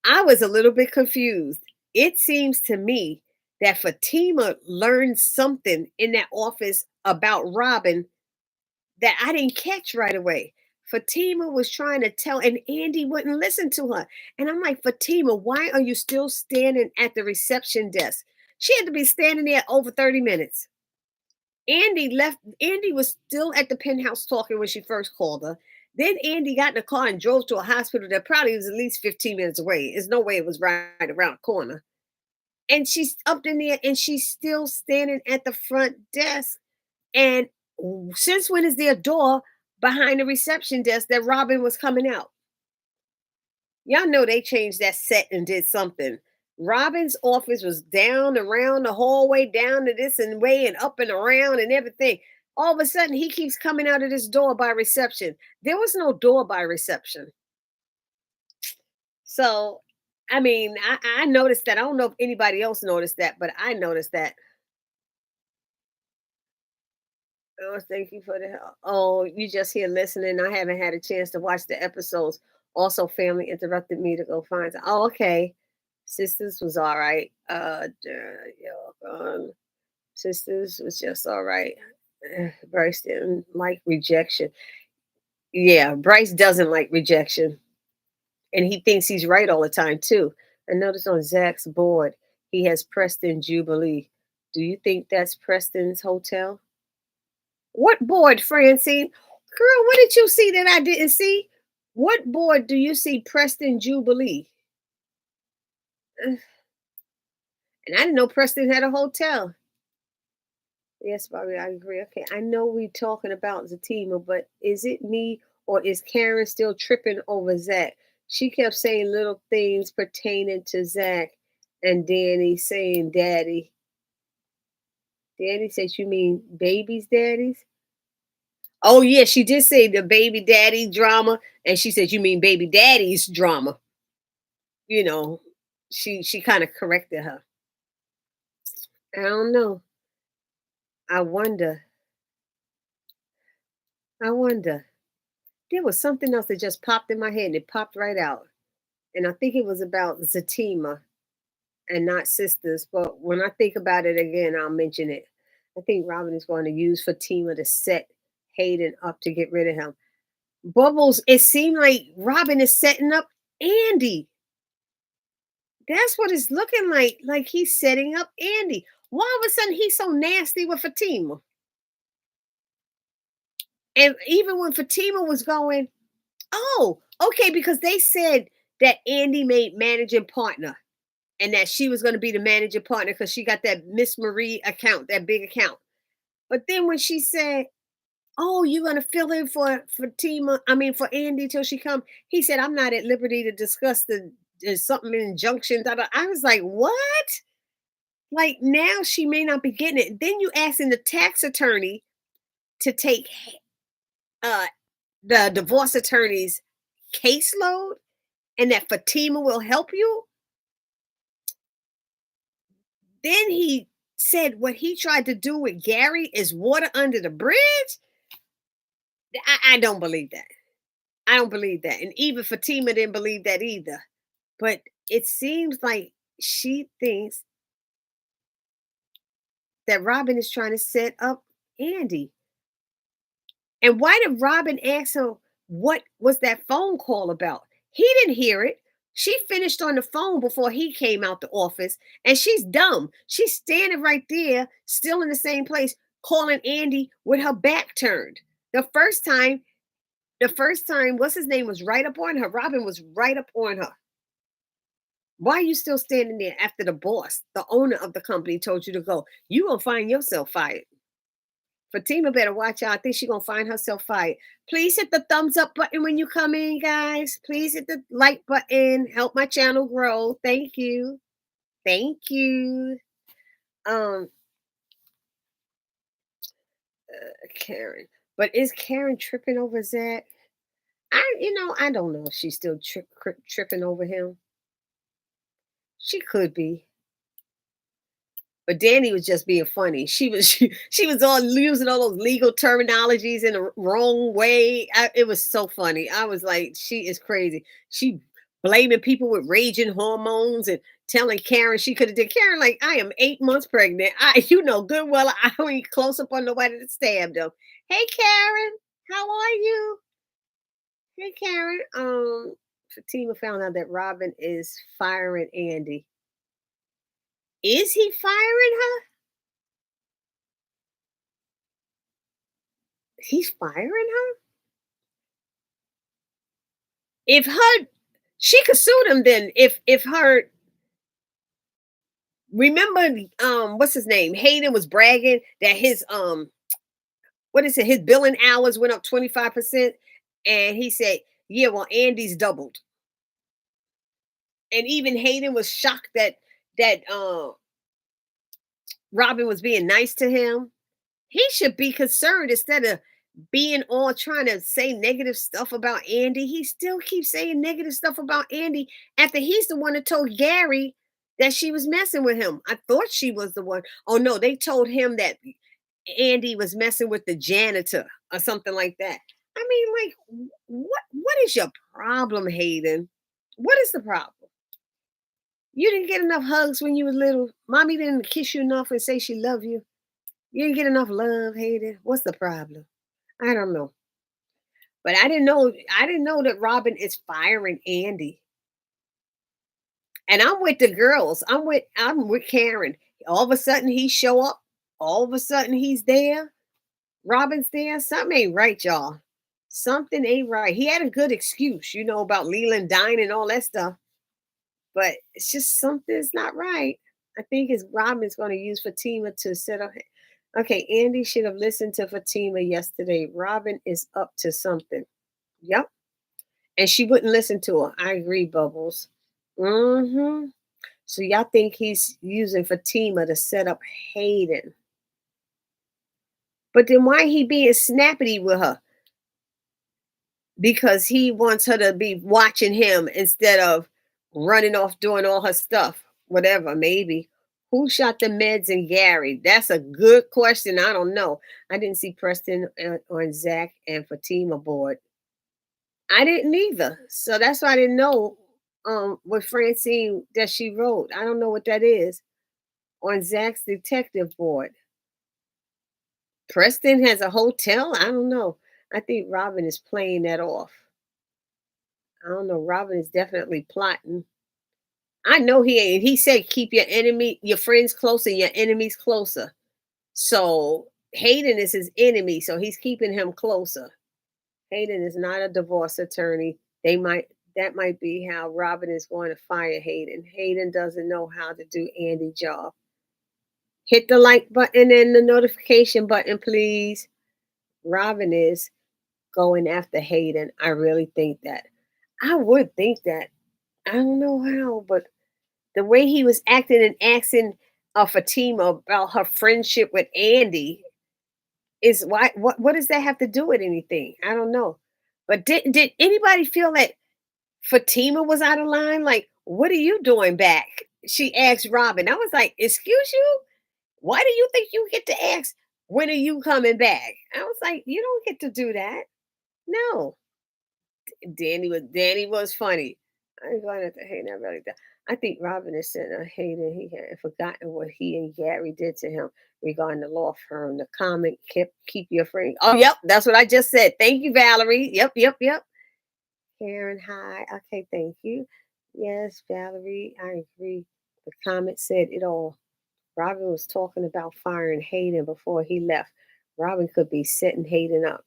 I was a little bit confused. It seems to me that Fatima learned something in that office about Robin that I didn't catch right away. Fatima was trying to tell, and Andy wouldn't listen to her. And I'm like, Fatima, why are you still standing at the reception desk? She had to be standing there over 30 minutes. Andy left. Andy was still at the penthouse talking when she first called her. Then Andy got in the car and drove to a hospital that probably was at least 15 minutes away. There's no way it was right around the corner. And she's up in there and she's still standing at the front desk. And since when is their door behind the reception desk that Robin was coming out. Y'all know they changed that set and did something. Robin's office was down around the hallway, down to this and way and up and around and everything. All of a sudden, he keeps coming out of this door by reception. There was no door by reception. So, I mean, I noticed that. I don't know if anybody else noticed that, but I noticed that. Oh, thank you for the help. Oh, you just here listening. I haven't had a chance to watch the episodes. Also, family interrupted me to go find. Oh, okay. Sisters was all right. Sisters was just all right. Bryce didn't like rejection. Yeah, Bryce doesn't like rejection, and he thinks he's right all the time too. I noticed on Zach's board he has Preston Jubilee. Do you think that's Preston's hotel? What board, Francine? Girl, what did you see that I didn't see? What board do you see Preston Jubilee? And I didn't know Preston had a hotel. Yes, Bobby, I agree. Okay, I know we talking about Zatima, but is it me or is Karen still tripping over Zach? She kept saying little things pertaining to Zach and Danny saying daddy. Danny says, you mean baby's daddies? Oh yeah, she did say the baby daddy drama, and she said, "You mean baby daddy's drama?" You know, she kind of corrected her. I don't know. I wonder. I wonder. There was something else that just popped in my head, and it popped right out, and I think it was about Zatima and not sisters. But when I think about it again, I'll mention it. I think Robin is going to use Fatima to set Hayden up to get rid of him. Bubbles. It seemed like Robin is setting up Andy. That's what it's looking like he's setting up Andy. Why all of a sudden he's so nasty with Fatima? And even when Fatima was going, oh, okay, because they said that Andy made managing partner and that she was going to be the managing partner because she got that Miss Marie account, that big account. But then when she said, oh, you're going to fill in for Fatima, I mean, for Andy till she come, he said, I'm not at liberty to discuss the something injunction. I was like, what? Like now she may not be getting it. Then you asking the tax attorney to take uh the divorce attorney's caseload and that Fatima will help you. Then he said what he tried to do with Gary is water under the bridge. I don't believe that. I don't believe that. And even Fatima didn't believe that either. But it seems like she thinks that Robin is trying to set up Andy. And why did Robin ask him what was that phone call about? He didn't hear it. She finished on the phone before he came out the office, and she's dumb. She's standing right there, still in the same place, calling Andy with her back turned. The first time, what's his name was right up on her. Robin was right up on her. Why are you still standing there after the boss, the owner of the company, told you to go? You gonna find yourself fired. Fatima better watch out. I think she's gonna find herself fired. Please hit the thumbs up button when you come in, guys. Please hit the like button. Help my channel grow. Thank you. Thank you. Um, Karen. But is Karen tripping over Zach? I don't know if she's still tripping over him. She could be. But Danny was just being funny. She was all using all those legal terminologies in the wrong way. It was so funny. I was like, she is crazy. She blaming people with raging hormones and telling Karen she could have did. Karen, like, I am 8 months pregnant. You know good well I ain't close up on nobody that stabbed them. Hey Karen, how are you? Hey Karen. Fatima found out that Robin is firing Andy. Is he firing her? He's firing her? If her she could sue them then if her remember what's his name? Hayden was bragging that his What is it? His billing hours went up 25%. And he said, yeah, well, Andy's doubled. And even Hayden was shocked that Robin was being nice to him. He should be concerned instead of being all trying to say negative stuff about Andy. He still keeps saying negative stuff about Andy after he's the one that told Gary that she was messing with him. I thought she was the one. Oh no, they told him that Andy was messing with the janitor or something like that. I mean, like, what is your problem, Hayden? What is the problem? You didn't get enough hugs when you was little. Mommy didn't kiss you enough and say she loved you. You didn't get enough love, Hayden. What's the problem? I don't know. But I didn't know that Robin is firing Andy. And I'm with the girls. I'm with Karen. All of a sudden he show up. All of a sudden he's there. Robin's there. Something ain't right, y'all. Something ain't right. He had a good excuse, about Leland dying and all that stuff. But it's just something's not right. I think it's Robin's going to use Fatima to set up. Okay, Andy should have listened to Fatima yesterday. Robin is up to something. Yep. And she wouldn't listen to her. I agree, Bubbles. Mm-hmm. So y'all think he's using Fatima to set up Hayden. But then why he being snappy with her? Because he wants her to be watching him instead of running off doing all her stuff. Whatever, maybe. Who shot the meds and Gary? That's a good question. I don't know. I didn't see Preston on Zach and Fatima board. I didn't either. So that's why I didn't know what Francine that she wrote. I don't know what that is on Zach's detective board. Preston has a hotel? I don't know. I think Robin is playing that off. I don't know. Robin is definitely plotting. I know he ain't. He said keep your friends closer, your enemies closer. So Hayden is his enemy, so he's keeping him closer. Hayden is not a divorce attorney. That might be how Robin is going to fire Hayden. Hayden doesn't know how to do Andy's job. Hit the like button and the notification button, please. Robin is going after Hayden. I really think that. I would think that. I don't know how, but the way he was acting and asking Fatima about her friendship with Andy is why. What does that have to do with anything? I don't know. But did anybody feel that Fatima was out of line? Like, what are you doing back? She asked Robin. I was like, excuse you? Why do you think you get to ask when are you coming back? I was like, you don't get to do that. No. Danny was funny. I'm going to hate that really. I think Robin is saying Hayden. He had forgotten what he and Gary did to him regarding the law firm. The comment keep your friend. Oh, yep, that's what I just said. Thank you, Valerie. Yep. Karen, hi. Okay, thank you. Yes, Valerie, I agree. The comment said it all. Robin was talking about firing Hayden before he left. Robin could be setting Hayden up.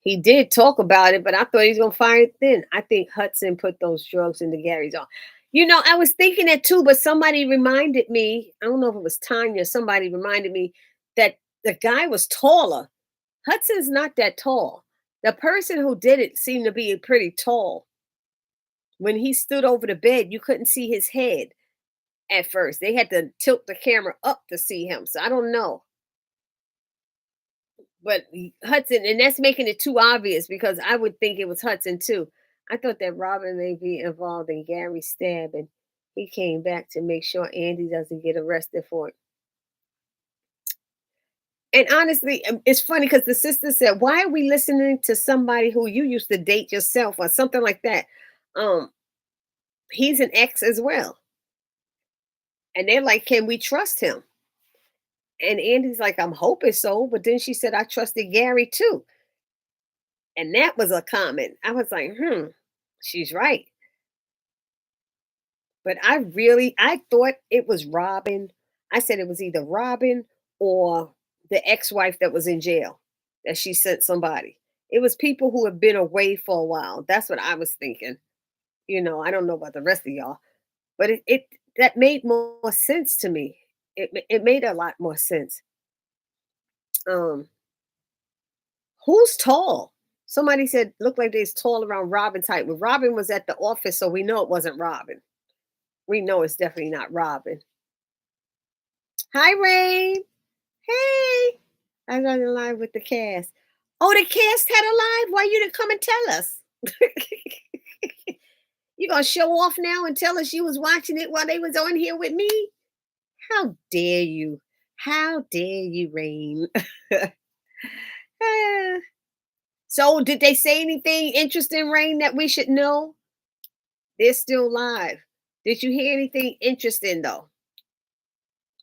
He did talk about it, but I thought he was going to fire it then. I think Hudson put those drugs into Gary's arm. I was thinking that too, but somebody reminded me, I don't know if it was Tanya, somebody reminded me that the guy was taller. Hudson's not that tall. The person who did it seemed to be pretty tall. When he stood over the bed, you couldn't see his head at first. They had to tilt the camera up to see him. So I don't know. But Hudson, and that's making it too obvious because I would think it was Hudson too. I thought that Robin may be involved in Gary's stab, and he came back to make sure Andy doesn't get arrested for it. And honestly, it's funny because the sister said, "Why are we listening to somebody who you used to date yourself or something like that?" Um, he's an ex as well, and they're like, "Can we trust him?" And Andy's like, "I'm hoping so," but then she said, "I trusted Gary too." And that was a comment. I was like, she's right. But I thought it was Robin. I said it was either Robin or the ex-wife that was in jail, that she sent somebody. It was people who have been away for a while. That's what I was thinking. I don't know about the rest of y'all, but it that made more sense to me. It made a lot more sense. Um, Who's tall? Somebody said looked like they's tall around Robin's height. Well, Robin was at the office, so we know it wasn't Robin. We know it's definitely not Robin. Hi, Rain. Hey. I got a live with the cast. Oh, the cast had a live? Why you didn't come and tell us? You gonna show off now and tell us you was watching it while they was on here with me? How dare you? How dare you, Rain? Ah. So, did they say anything interesting, Rain, that we should know? They're still live. Did you hear anything interesting though?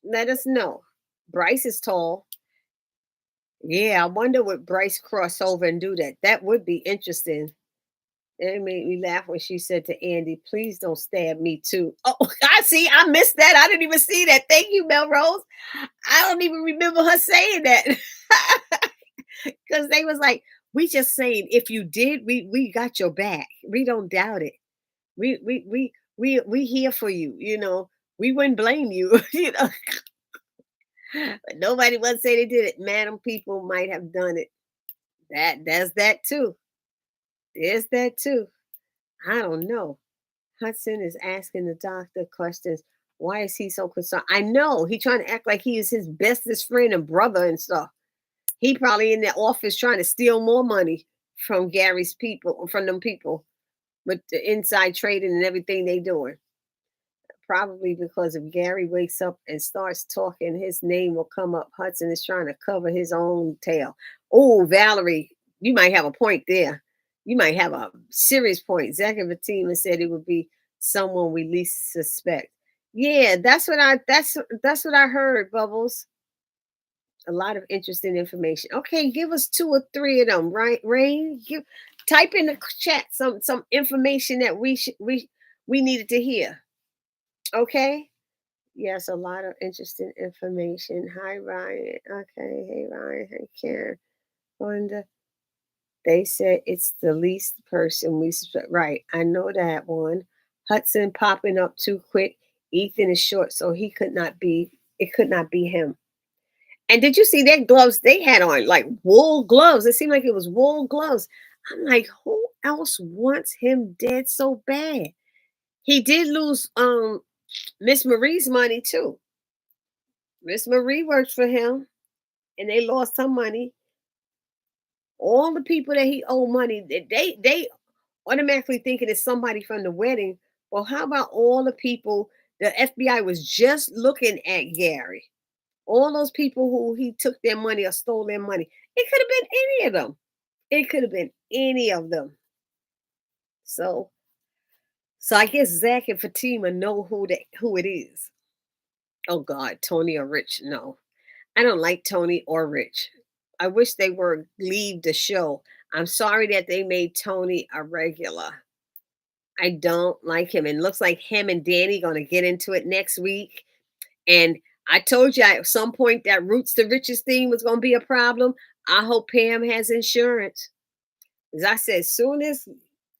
Let us know. Bryce is tall. Yeah, I wonder would Bryce cross over and do that. That would be interesting. It made me laugh when she said to Andy, please don't stab me too. Oh, I see. I missed that. I didn't even see that. Thank you, Melrose. I don't even remember her saying that. Because they was like, we just saying if you did, we got your back. We don't doubt it. We here for you, you know. We wouldn't blame you, you know. But nobody would say they did it. Madam people might have done it. That's that too. There's that too. I don't know. Hudson is asking the doctor questions. Why is he so concerned? I know he trying to act like he is his bestest friend and brother and stuff. He probably in the office trying to steal more money from Gary's people, from them people, with the inside trading and everything they doing. Probably because if Gary wakes up and starts talking, his name will come up. Hudson is trying to cover his own tail. Oh, Valerie, you might have a point there. You might have a serious point. Zach and Fatima said it would be someone we least suspect. Yeah, that's what I heard, Bubbles. A lot of interesting information. Okay, give us two or three of them, right? Rain, type in the chat some information that we needed to hear. Okay. Yes, a lot of interesting information. Hi, Ryan. Okay. Hey, Ryan. Hey, Karen. Wanda. They said it's the least person we suspect. Right. I know that one. Hudson popping up too quick. Ethan is short, so it could not be him. And did you see their gloves they had on? Like wool gloves. It seemed like it was wool gloves. I'm like, who else wants him dead so bad? He did lose Miss Marie's money too. Miss Marie works for him, and they lost some money. All the people that he owed money, they automatically thinking it's somebody from the wedding. Well, how about all the people the FBI was just looking at Gary? All those people who he took their money or stole their money. It could have been any of them. It could have been any of them. So, so I guess Zach and Fatima know who it is. Oh God, Tony or Rich? No, I don't like Tony or Rich. I wish they were leave the show. I'm sorry that they made Tony a regular. I don't like him. And looks like him and Danny gonna get into it next week. And I told you at some point that Roots the Richest thing was gonna be a problem. I hope Pam has insurance. As I said, soon as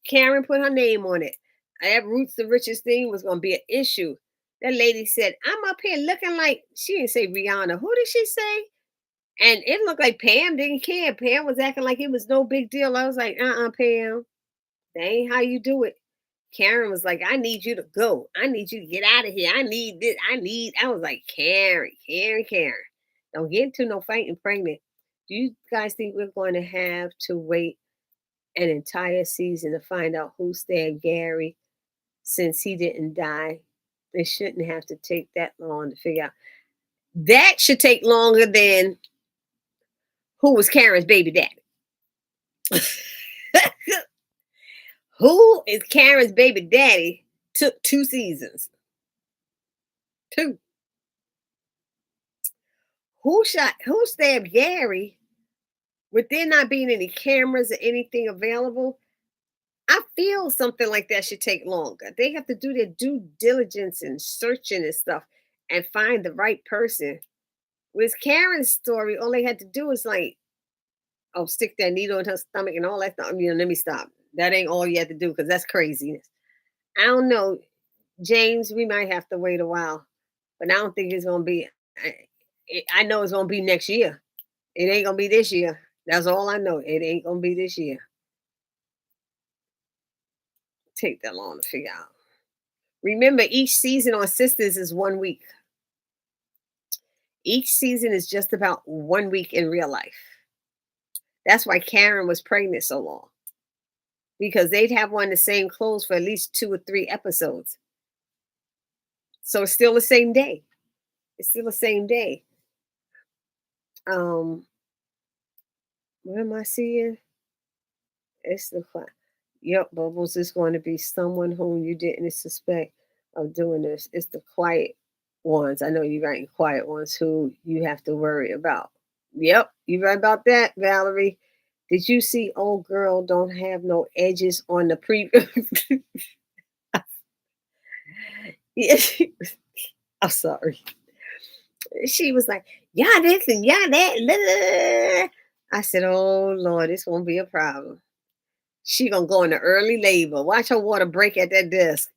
Karen put her name on it, that Roots the Richest thing was gonna be an issue. That lady said, I'm up here looking like she didn't say Rihanna. Who did she say? And it looked like Pam didn't care. Pam was acting like it was no big deal. I was like, Pam, that ain't how you do it. Karen was like, I need you to go. I need you to get out of here. I need this. I was like, Karen. Don't get into no fighting pregnant. Do you guys think we're going to have to wait an entire season to find out who stabbed Gary since he didn't die? It shouldn't have to take that long to figure out. That should take longer than who was Karen's baby daddy. Who is Karen's baby daddy? Took 2 seasons. 2. Who stabbed Gary? With there not being any cameras or anything available, I feel something like that should take longer. They have to do their due diligence and searching and stuff and find the right person. With Karen's story, all they had to do is like, oh, stick that needle in her stomach and all that stuff. Let me stop. That ain't all you have to do because that's craziness. I don't know, James. We might have to wait a while, but I don't think it's gonna be. I know it's gonna be next year. It ain't gonna be this year. That's all I know. It ain't gonna be this year. Take that long to figure out. Remember, each season on Sisters is 1 week. Each season is just about 1 week in real life. That's why Karen was pregnant so long. Because they'd have on the same clothes for at least 2 or 3 episodes. So it's still the same day. It's still the same day. Um, what am I seeing? It's the yep, Bubbles is going to be someone whom you didn't suspect of doing this. It's the quiet ones. I know you're writing quiet ones who you have to worry about. Yep, you're right about that, Valerie. Did you see old girl don't have no edges on the pre yeah, I'm sorry. She was like, yeah, this and yeah, that. I said, oh Lord, this won't be a problem. She gonna go into early labor. Watch her water break at that desk.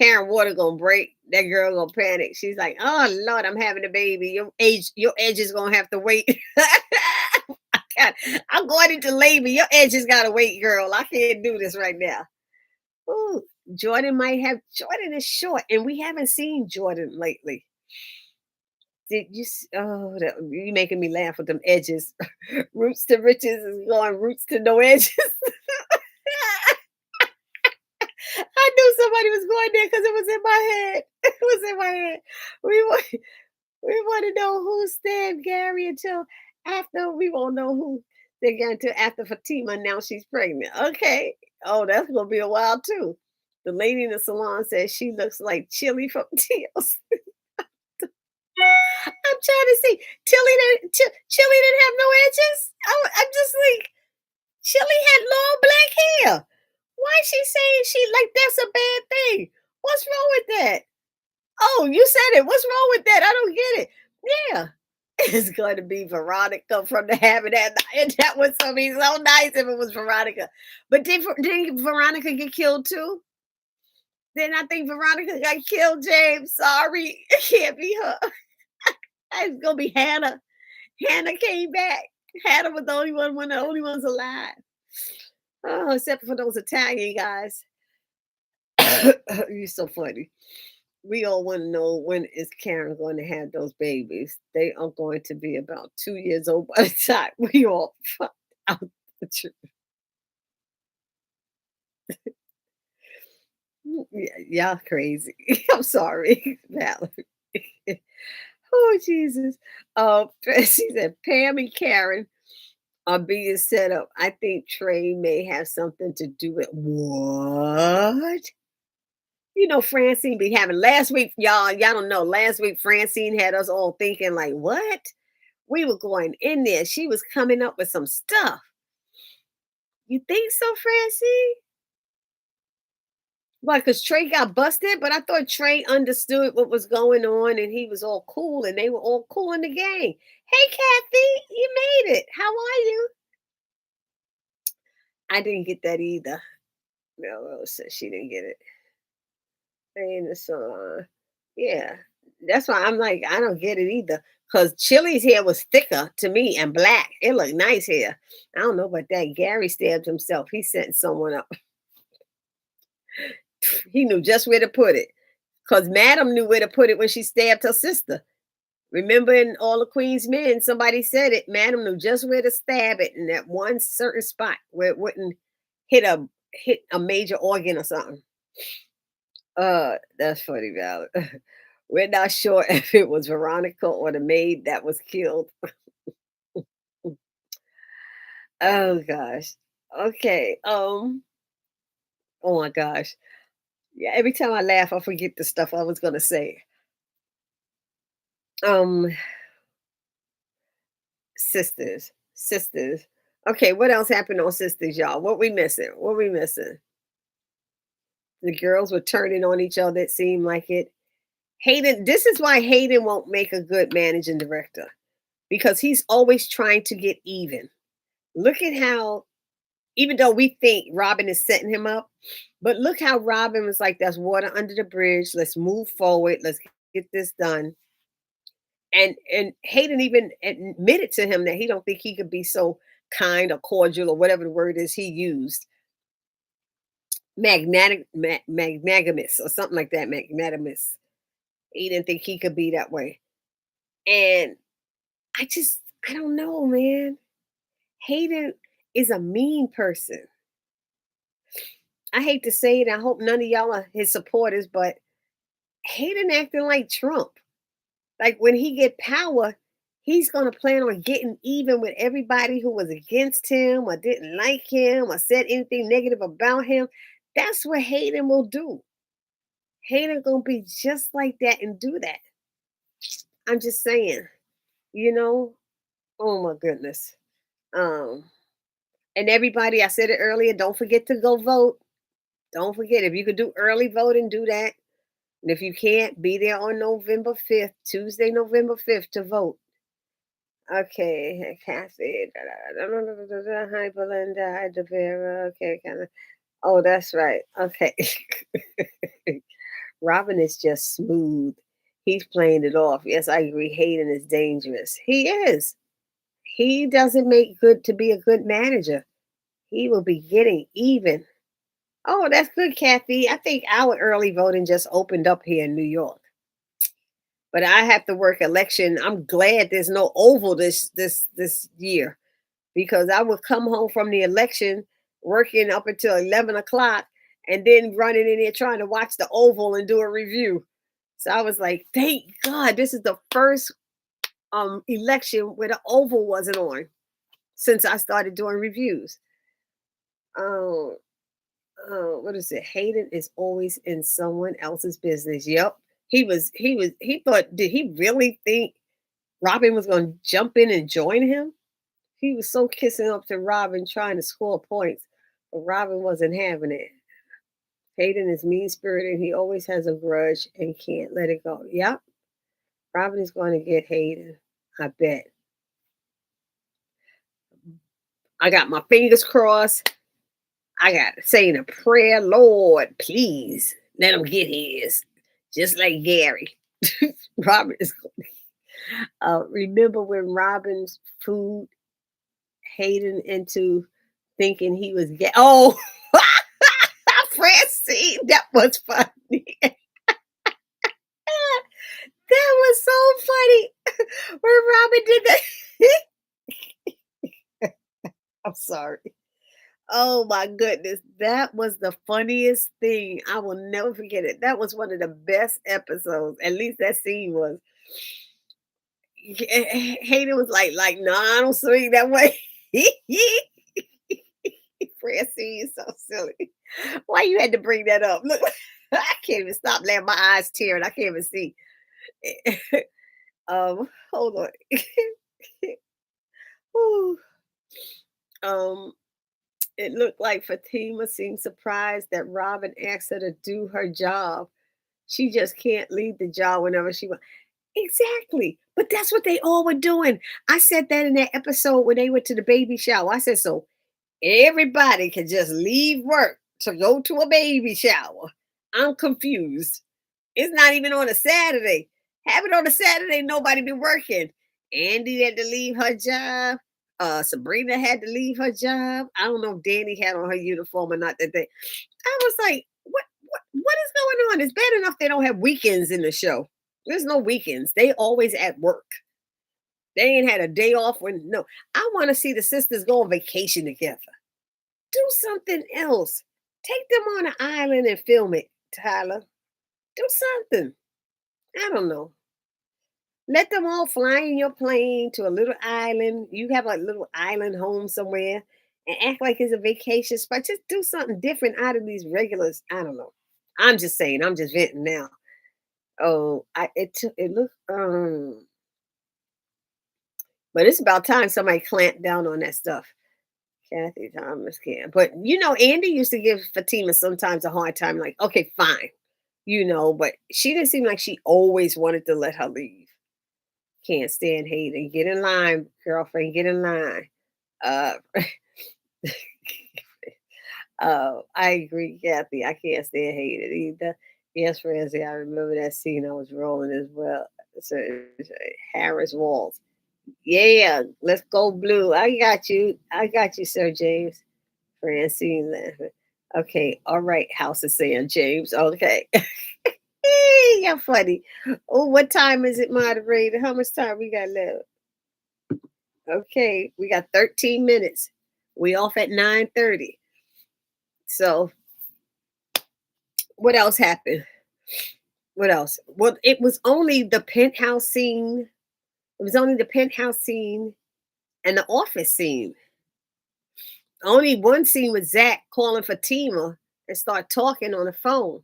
Karen water gonna break. That girl gonna panic. She's like, oh Lord, I'm having a baby. Your edge is gonna have to wait. God, I'm going into labor. Your edge has gotta wait, girl. I can't do this right now. Ooh, Jordan is short, and we haven't seen Jordan lately. Did you? You making me laugh with them edges. Roots to riches is going roots to no edges. I knew somebody was going there because it was in my head. It was in my head. We want, we want to know who stabbed Gary until after we won't know who they got until after Fatima announced she's pregnant. Okay. Oh, that's gonna be a while too. The lady in the salon says she looks like Chili from TLC. I'm trying to see. Chili didn't have no edges. I'm just like, Chili had long black hair. Why is she saying she like that's a bad thing? What's wrong with that? Oh, you said it. What's wrong with that? I don't get it. Yeah. It's going to be Veronica from the Habitat. And that would be so nice if it was Veronica. But did Veronica get killed too? Then I think Veronica got killed, James. Sorry. It can't be her. It's gonna be Hannah. Hannah came back. Hannah was the only one of the only ones alive. Oh, except for those Italian guys. You're so funny. We all want to know when is Karen going to have those babies. They are going to be about 2 years old by the time we all find out the truth. Yeah, y'all crazy. I'm sorry, Valerie. Oh Jesus. She said Pam and Karen are being set up. I think Trey may have something to do with what? You know, Francine be having last week, y'all don't know. Last week, Francine had us all thinking, like, what? We were going in there. She was coming up with some stuff. You think so, Francine? Why? Because Trey got busted, but I thought Trey understood what was going on and he was all cool and they were all cool in the gang. Hey, Kathy, you made it. How are you? I didn't get that either. No, Rose said she didn't get it. In the song. Yeah. That's why I'm like, I don't get it either. Because Chili's hair was thicker to me and black. It looked nice hair. I don't know about that. Gary stabbed himself. He sent someone up. He knew just where to put it. Because Madam knew where to put it when she stabbed her sister. Remember in All the Queen's Men, somebody said it. Madam knew just where to stab it in that one certain spot where it wouldn't hit a major organ or something. That's funny, Val. We're not sure if it was Veronica or the maid that was killed. Oh gosh. Okay. Oh my gosh. Yeah, every time I laugh, I forget the stuff I was gonna say. Um, sisters. Okay, what else happened on Sisters, y'all? What we missing? What we missing? The girls were turning on each other, it seemed like it. Hayden, this is why Hayden won't make a good managing director because he's always trying to get even. Look at how, even though we think Robin is setting him up, but look how Robin was like, "That's water under the bridge. Let's move forward. Let's get this done." And Hayden even admitted to him that he don't think he could be so kind or cordial or whatever the word is he used. Magnanimous or something like that. Magnanimous. He didn't think he could be that way. And I don't know, man. Hayden is a mean person. I hate to say it. I hope none of y'all are his supporters, but Hayden acting like Trump. Like when he get power, he's gonna plan on getting even with everybody who was against him or didn't like him or said anything negative about him. That's what Hayden will do. Hayden gonna be just like that and do that. I'm just saying, you know. Oh my goodness. Um, and everybody, I said it earlier. Don't forget to go vote. Don't forget if you could do early voting, do that. And if you can't, be there on November 5th, Tuesday, November 5th to vote. Okay, Kathy. Hi, Belinda. Hi, Devera. Okay, kind of. Oh, that's right. Okay. Robin is just smooth. He's playing it off. Yes, I agree. Hayden is dangerous. He is. He doesn't make good to be a good manager. He will be getting even. Oh, that's good, Kathy. I think our early voting just opened up here in New York. But I have to work election. I'm glad there's no oval this year because I would come home from the election working up until 11 o'clock and then running in there trying to watch the oval and do a review. So I was like, thank God this is the first election where the oval wasn't on since I started doing reviews. Um, what is it? Hayden is always in someone else's business. Yep. He thought, did he really think Robin was going to jump in and join him? He was so kissing up to Robin trying to score points, but Robin wasn't having it. Hayden is mean spirited. He always has a grudge and can't let it go. Yep. Robin is going to get Hayden. I bet. I got my fingers crossed. I got saying a prayer, Lord, please let him get his. Just like Gary. Robin is remember when Robin's food Hayden into thinking he was gay. Oh, Francine, that was funny. That was so funny when Robin did that. I'm sorry. Oh my goodness. That was the funniest thing. I will never forget it. That was one of the best episodes. At least that scene was. Hayden was like, no, I don't swing that way. Francine, so silly. Why you had to bring that up? Look, I can't even stop letting my eyes tearing. I can't even see. Hold on. Whew. um, it looked like Fatima seemed surprised that Robin asked her to do her job. She just can't leave the job whenever she wants. Exactly. But that's what they all were doing. I said that in that episode when they went to the baby shower. I said, so everybody can just leave work to go to a baby shower. I'm confused. It's not even on a Saturday. Have it on a Saturday, nobody be working. Andy had to leave her job. Sabrina had to leave her job. I don't know if Danny had on her uniform or not that day. I was like, what is going on? It's bad enough they don't have weekends in the show. There's no weekends. They always at work. They ain't had a day off when no. I want to see the sisters go on vacation together. Do something else. Take them on an island and film it, Tyler. Do something. I don't know. Let them all fly in your plane to a little island. You have a little island home somewhere and act like it's a vacation spot. Just do something different out of these regulars. I don't know. I'm just saying. I'm just venting now. Oh, it looked but it's about time somebody clamped down on that stuff. Kathy Thomas can. But Andy used to give Fatima sometimes a hard time, like, okay, fine. But she didn't seem like she always wanted to let her leave. Can't stand Hayden. Get in line, girlfriend. Get in line. Uh, I agree, Kathy. I can't stand Hayden either. Yes, Francie, I remember that scene. I was rolling as well. So Harris Walls. Yeah, let's go blue. I got you. I got you, Sir James. Francine laughing. Okay, all right, House of Sand, James. Okay. You're funny. Oh, what time is it, moderator? How much time we got left? Okay, we got 13 minutes. We off at 9:30. So what else happened? What else? Well, it was only the penthouse scene. It was only the penthouse scene and the office scene. Only one scene with Zach calling for Tima and start talking on the phone.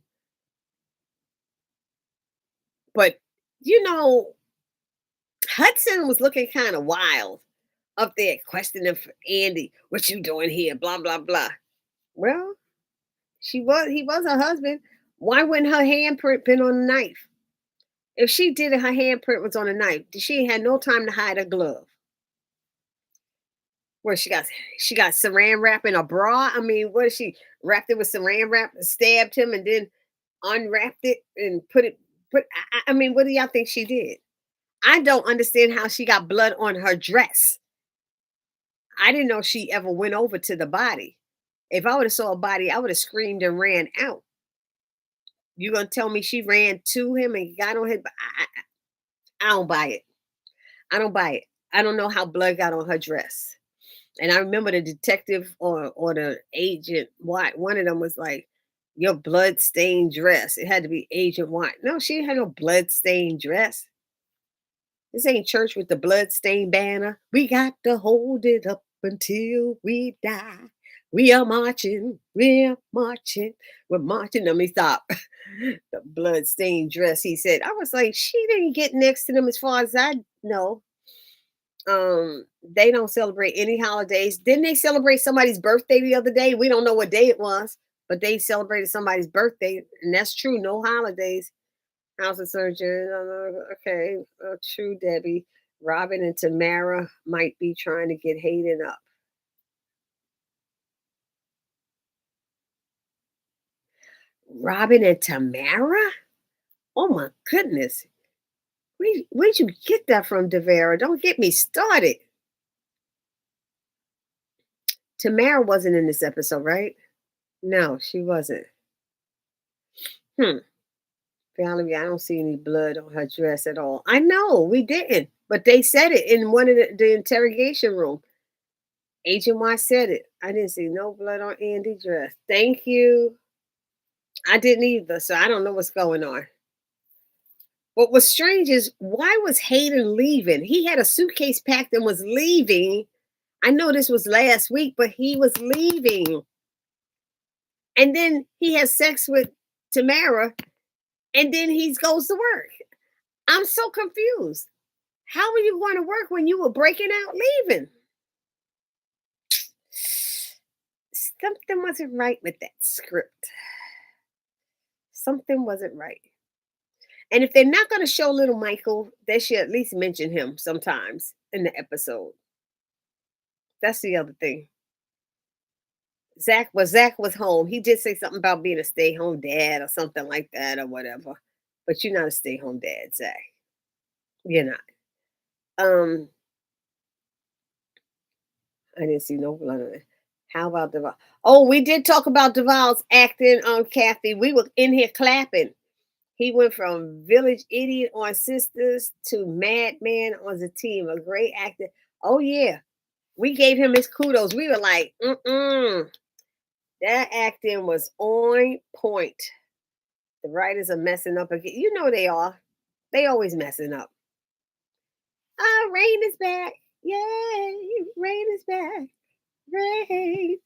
But you know, Hudson was looking kind of wild up there, questioning for Andy, what you doing here? Blah blah blah. Well, he was her husband. Why wouldn't her handprint been on the knife? If she did it, her handprint was on a knife. She had no time to hide her glove. Where she got saran wrap in a bra. I mean, what is she wrapped it with saran wrap and stabbed him and then unwrapped it and put it put I mean, what do y'all think she did? I don't understand how she got blood on her dress. I didn't know she ever went over to the body. If I would have saw a body, I would have screamed and ran out. You gonna tell me she ran to him and got on his? I don't buy it. I don't buy it. I don't know how blood got on her dress. And I remember the detective or the agent White. One of them was like, "Your blood stained dress." It had to be Agent White. No, she had no blood stained dress. This ain't church with the blood-stained banner. We got to hold it up until we die. We are marching. We're marching. We're marching. Let me stop. The blood-stained dress, he said. I was like, she didn't get next to them as far as I know. They don't celebrate any holidays. Didn't they celebrate somebody's birthday the other day? We don't know what day it was, but they celebrated somebody's birthday, and that's true. No holidays. House of surgeon. Okay, true, Debbie. Robin and Tamara might be trying to get Hayden up. Robin and Tamara? Oh my goodness. Where'd you get that from, Devera? Don't get me started. Tamara wasn't in this episode, right? No, she wasn't. Hmm. Valerie, I don't see any blood on her dress at all. I know, we didn't. But they said it in one of the interrogation room. Agent Y said it. I didn't see no blood on Andy's dress. Thank you. I didn't either, so I don't know what's going on. What was strange is why was Hayden leaving? He had a suitcase packed and was leaving. I know this was last week, but he was leaving. And then he has sex with Tamara, and then he goes to work. I'm so confused. How were you going to work when you were breaking out leaving? Something wasn't right with that script. Something wasn't right. And if they're not going to show little Michael, they should at least mention him sometimes in the episode. That's the other thing. Zach was home. He did say something about being a stay-home dad or something like that or whatever. But you're not a stay-home dad, Zach. You're not. I didn't see no blood on it. How about Deval? Oh, we did talk about Deval's acting on Kathy. We were in here clapping. He went from village idiot on Sisters to madman on Zatima. A great actor. Oh yeah, we gave him his kudos. We were like, that acting was on point. The writers are messing up again. You know they are. They always messing up. Ah, Rain is back. Yay, Rain is back. Rain.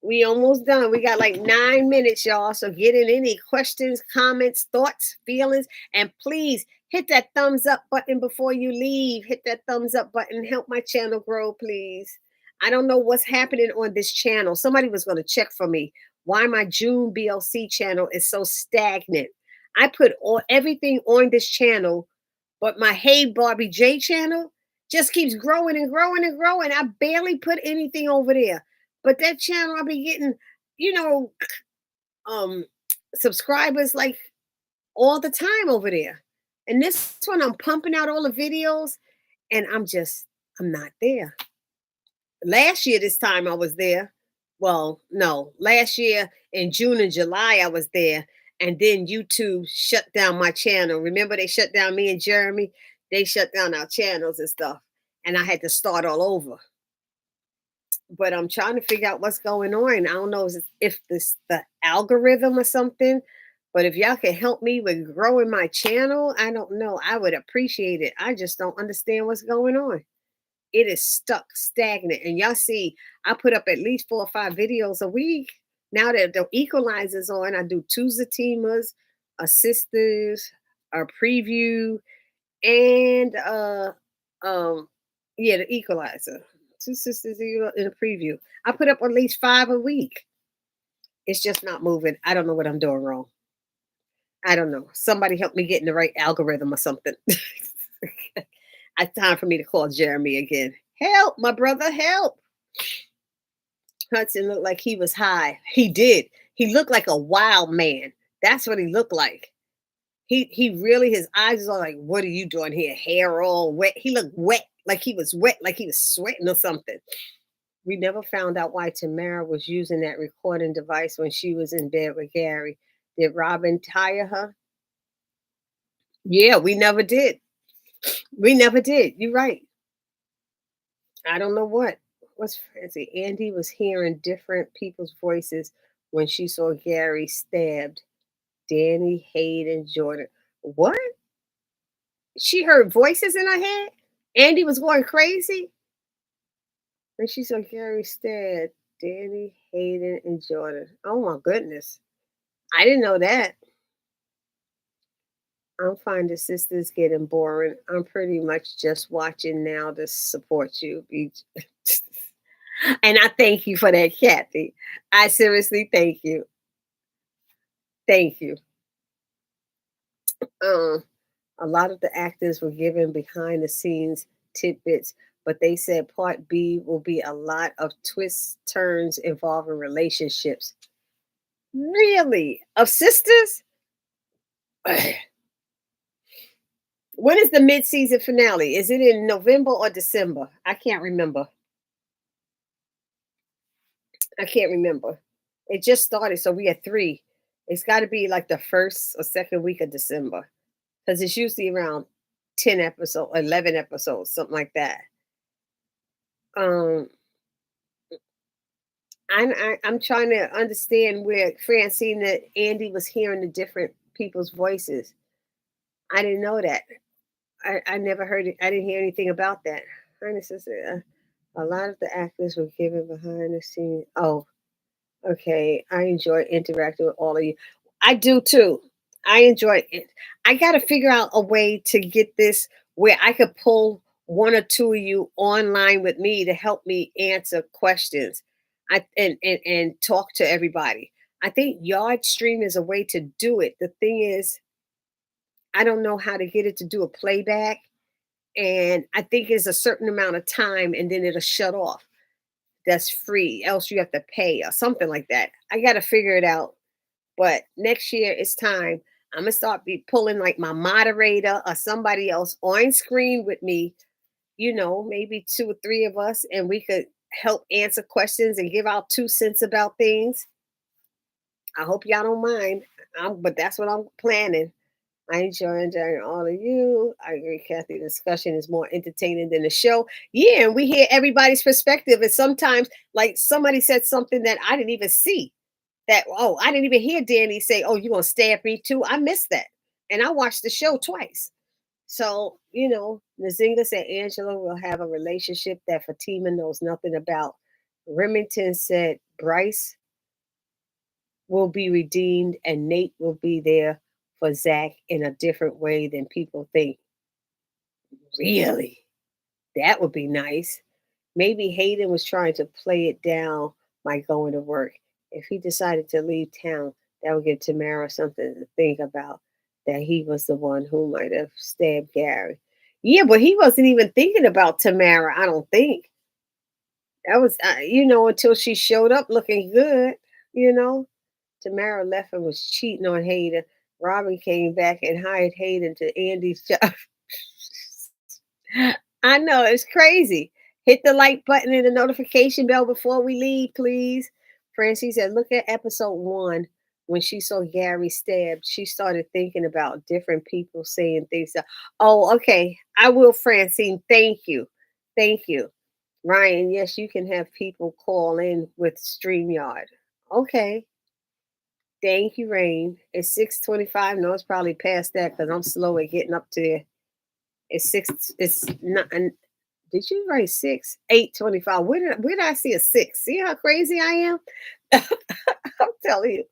We almost done. We got like 9 minutes, y'all. So get in any questions, comments, thoughts, feelings, and please hit that thumbs up button before you leave. Hit that thumbs up button. Help my channel grow, please. I don't know what's happening on this channel. Somebody was going to check for me why my June BLC channel is so stagnant. I put everything on this channel, but my Hey Barbie J channel just keeps growing and growing and growing. I barely put anything over there. But that channel, I'll be getting, you know, um, subscribers like all the time over there. And this one, I'm pumping out all the videos, And I'm not there. Last year, this time I was there. Well, no, last year in June and July, I was there. And then YouTube shut down my channel. Remember, they shut down me and Jeremy? They shut down our channels and stuff. And I had to start all over. But I'm trying to figure out what's going on. I don't know if this the algorithm or something. But if y'all can help me with growing my channel, I don't know. I would appreciate it. I just don't understand what's going on. It is stuck stagnant. And y'all see, I put up at least 4 or 5 videos a week. Now that the equalizer's on, I do 2 Zatimas, a sisters, a preview, and um yeah, the equalizer. 2 sisters in a preview. I put up at least 5 a week. It's just not moving. I don't know what I'm doing wrong. I don't know. Somebody help me get in the right algorithm or something. It's time for me to call Jeremy again. Help, my brother, help. Hudson looked like he was high. He did. He looked like a wild man. That's what he looked like. He really, his eyes was all like, what are you doing here? Hair all wet. He looked wet, like he was wet, like he was sweating or something. We never found out why Tamara was using that recording device when she was in bed with Gary. Did Robin tire her? Yeah, we never did. We never did. You're right. I don't know what's fancy. Andy was hearing different people's voices when she saw Gary stabbed. Danny, Hayden, Jordan. What? She heard voices in her head? Andy was going crazy? When she saw Gary stabbed. Danny, Hayden, and Jordan. Oh my goodness. I didn't know that. I'm finding sisters getting boring. I'm pretty much just watching now to support you. And I thank you for that, Kathy. I seriously thank you. Thank you. Um, a lot of the actors were given behind the scenes tidbits, but they said part B will be a lot of twists, turns involving relationships. Really? Of sisters? When is the mid-season finale? Is it in November or December? I can't remember. I can't remember. It just started, so we had 3. It's got to be like the first or second week of December, because it's usually around 10 episodes, 11 episodes, something like that. Um, I'm trying to understand where Francine that Andy was hearing the different people's voices. I didn't know that. I never heard it. I didn't hear anything about that. Ernest says, a lot of the actors were given behind the scenes. Oh, okay. I enjoy interacting with all of you. I do too. I enjoy it. I got to figure out a way to get this where I could pull 1 or 2 of you online with me to help me answer questions. And talk to everybody. I think Yard Stream is a way to do it. The thing is, I don't know how to get it to do a playback, and I think it's a certain amount of time, and then it'll shut off. That's free. Else you have to pay or something like that. I got to figure it out. But next year it's time. I'm gonna start be pulling like my moderator or somebody else on screen with me. Maybe 2 or 3 of us, and we could help answer questions and give out 2 cents about things. I hope y'all don't mind. But that's what I'm planning. I enjoy enjoying all of you. I agree, Kathy. The discussion is more entertaining than the show. Yeah, and we hear everybody's perspective. And sometimes, like somebody said something that I didn't even see. I didn't even hear Danny say, "Oh, you gonna stab me too?" I missed that, and I watched the show twice. So Nzinga said Angela will have a relationship that Fatima knows nothing about. Remington said Bryce will be redeemed and Nate will be there for Zach in a different way than people think. Really? That would be nice. Maybe Hayden was trying to play it down by going to work. If he decided to leave town, that would give Tamara something to think about, that he was the one who might have stabbed Gary. Yeah, but he wasn't even thinking about Tamara, I don't think. That was, until she showed up looking good, you know. Tamara left and was cheating on Hayden. Robin came back and hired Hayden to Andy's job. I know, it's crazy. Hit the like button and the notification bell before we leave, please. Francine said, look at episode 1. When she saw Gary stabbed, she started thinking about different people saying things. Oh, okay. I will, Francine. Thank you. Thank you. Ryan, yes, you can have people call in with StreamYard. Okay. Thank you, Rain. It's 6:25. No, it's probably past that because I'm slow at getting up to there. It's six. It's not. Did you write 8:25? Where did I see a six? See how crazy I am? I'm telling you.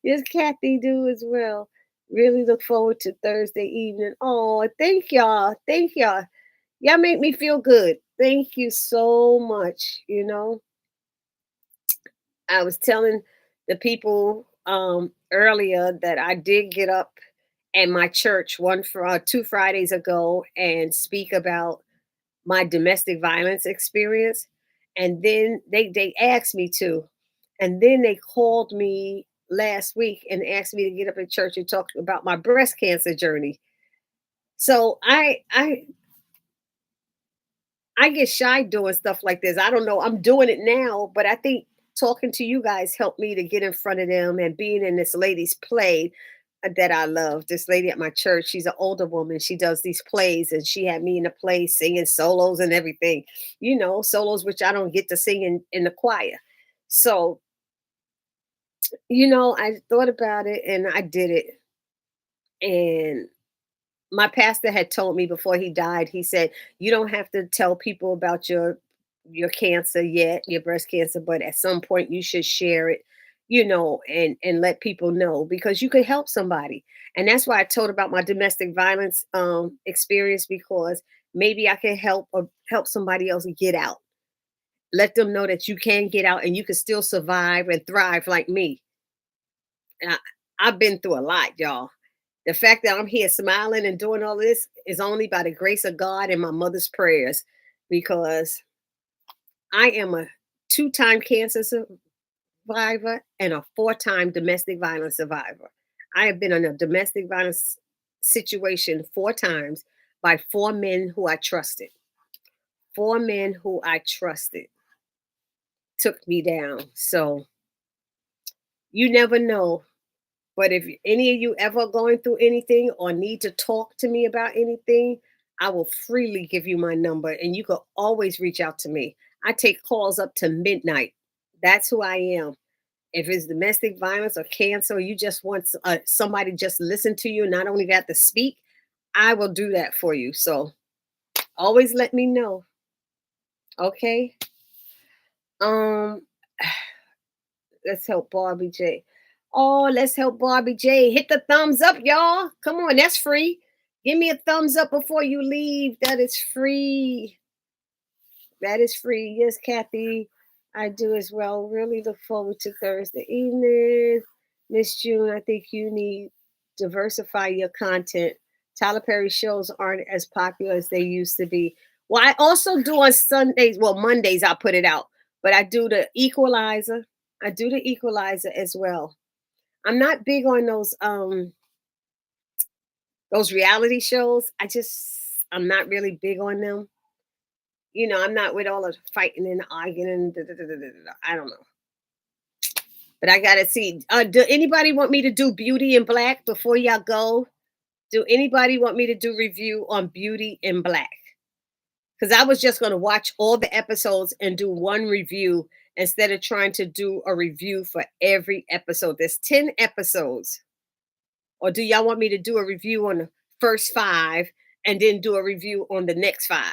Yes, Kathy do as well. Really look forward to Thursday evening. Oh, thank y'all. Thank y'all. Y'all make me feel good. Thank you so much. I was telling the people earlier that I did get up at my church 2 Fridays ago and speak about my domestic violence experience. And then they asked me to. And then they called me last week and asked me to get up at church and talk about my breast cancer journey. So I get shy doing stuff like this. I don't know. I'm doing it now, but I think talking to you guys helped me to get in front of them and being in this lady's play that I love. This lady at my church, she's an older woman. She does these plays and she had me in the play singing solos and everything, solos which I don't get to sing in the choir. So, I thought about it and I did it. And my pastor had told me before he died, he said, you don't have to tell people about your cancer yet, your breast cancer, but at some point you should share it, and let people know because you could help somebody. And that's why I told about my domestic violence experience because maybe I can help somebody else get out. Let them know that you can get out and you can still survive and thrive like me. And I've been through a lot, y'all. The fact that I'm here smiling and doing all this is only by the grace of God and my mother's prayers because I am a 2-time cancer survivor and a 4-time domestic violence survivor. I have been in a domestic violence situation 4 times by 4 men who I trusted. 4 men who I trusted took me down. So you never know. But if any of you ever going through anything or need to talk to me about anything, I will freely give you my number and you can always reach out to me. I take calls up to midnight. That's who I am. If it's domestic violence or cancer, or you just want somebody just listen to you, not only got to speak, I will do that for you. So always let me know. Okay. Um, let's help Barbie J. Oh, let's help Barbie J. Hit the thumbs up, y'all. Come on, that's free. Give me a thumbs up before you leave. That is free. That is free. Yes, Kathy, I do as well. Really look forward to Thursday evening. Miss June, I think you need diversify your content. Tyler Perry shows aren't as popular as they used to be. Well, I also do on Sundays. Well, Mondays I put it out, but I do the Equalizer. I do the Equalizer as well. I'm not big on those reality shows. I'm not really big on them. I'm not with all the fighting and arguing. I don't know. But I gotta see. Do anybody want me to do Beauty in Black before y'all go? Do anybody want me to do review on Beauty in Black? Because I was just gonna watch all the episodes and do one review instead of trying to do a review for every episode. There's 10 episodes. Or do y'all want me to do a review on the first 5 and then do a review on the next 5?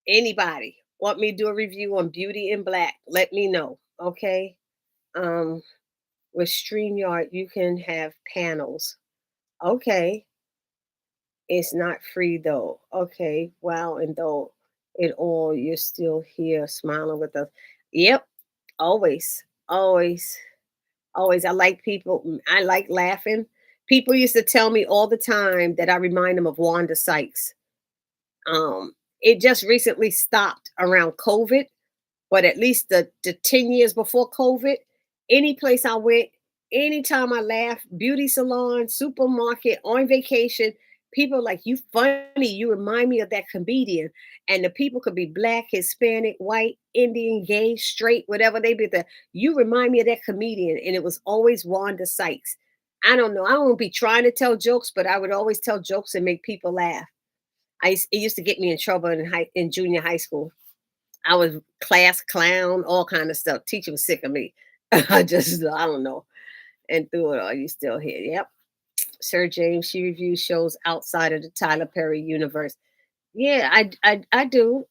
Anybody want me to do a review on Beauty in Black? Let me know. Okay. Um, with StreamYard, you can have panels. Okay. It's not free though. Okay. Wow. And though it all, you're still here smiling with us. Yep. Always. Always. Always. I like people. I like laughing. People used to tell me all the time that I remind them of Wanda Sykes. It just recently stopped around COVID, but at least the 10 years before COVID, any place I went, anytime I laughed, beauty salon, supermarket, on vacation, People like, you funny, you remind me of that comedian. And the people could be black, Hispanic, white, Indian, gay, straight, whatever they be. The You remind me of that comedian, and it was always Wanda Sykes. I don't know. I don't be trying to tell jokes, but I would always tell jokes and make people laugh. It used to get me in trouble in junior high school. I was class clown, all kind of stuff. Teacher was sick of me. I don't know. And through it all, you still here. Yep. Sir James, she reviews shows outside of the Tyler Perry universe. Yeah, I do.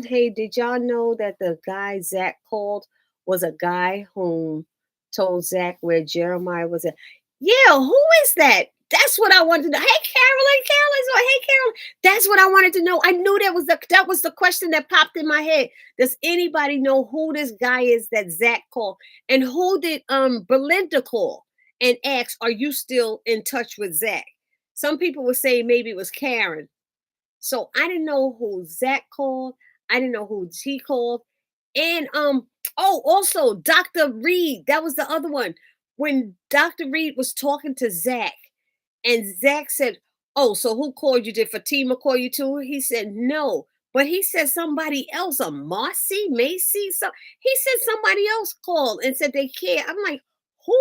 Hey, did y'all know that the guy Zach called was a guy whom told Zach where Jeremiah was at? Yeah, who is that? That's what I wanted to know. Hey, Carolyn, hey, Carolyn. That's what I wanted to know. I knew that was the question that popped in my head. Does anybody know who this guy is that Zach called, and who did Belinda call and ask, "Are you still in touch with Zach?" Some people were saying maybe it was Karen. So I didn't know who Zach called. I didn't know who T called. And oh, also Dr. Reed. That was the other one. When Dr. Reed was talking to Zach, and Zach said, "Oh, so who called you? Did Fatima call you too?" He said, "No." But he said somebody else, a Marcy, Macy. So he said somebody else called and said they care. I'm like, who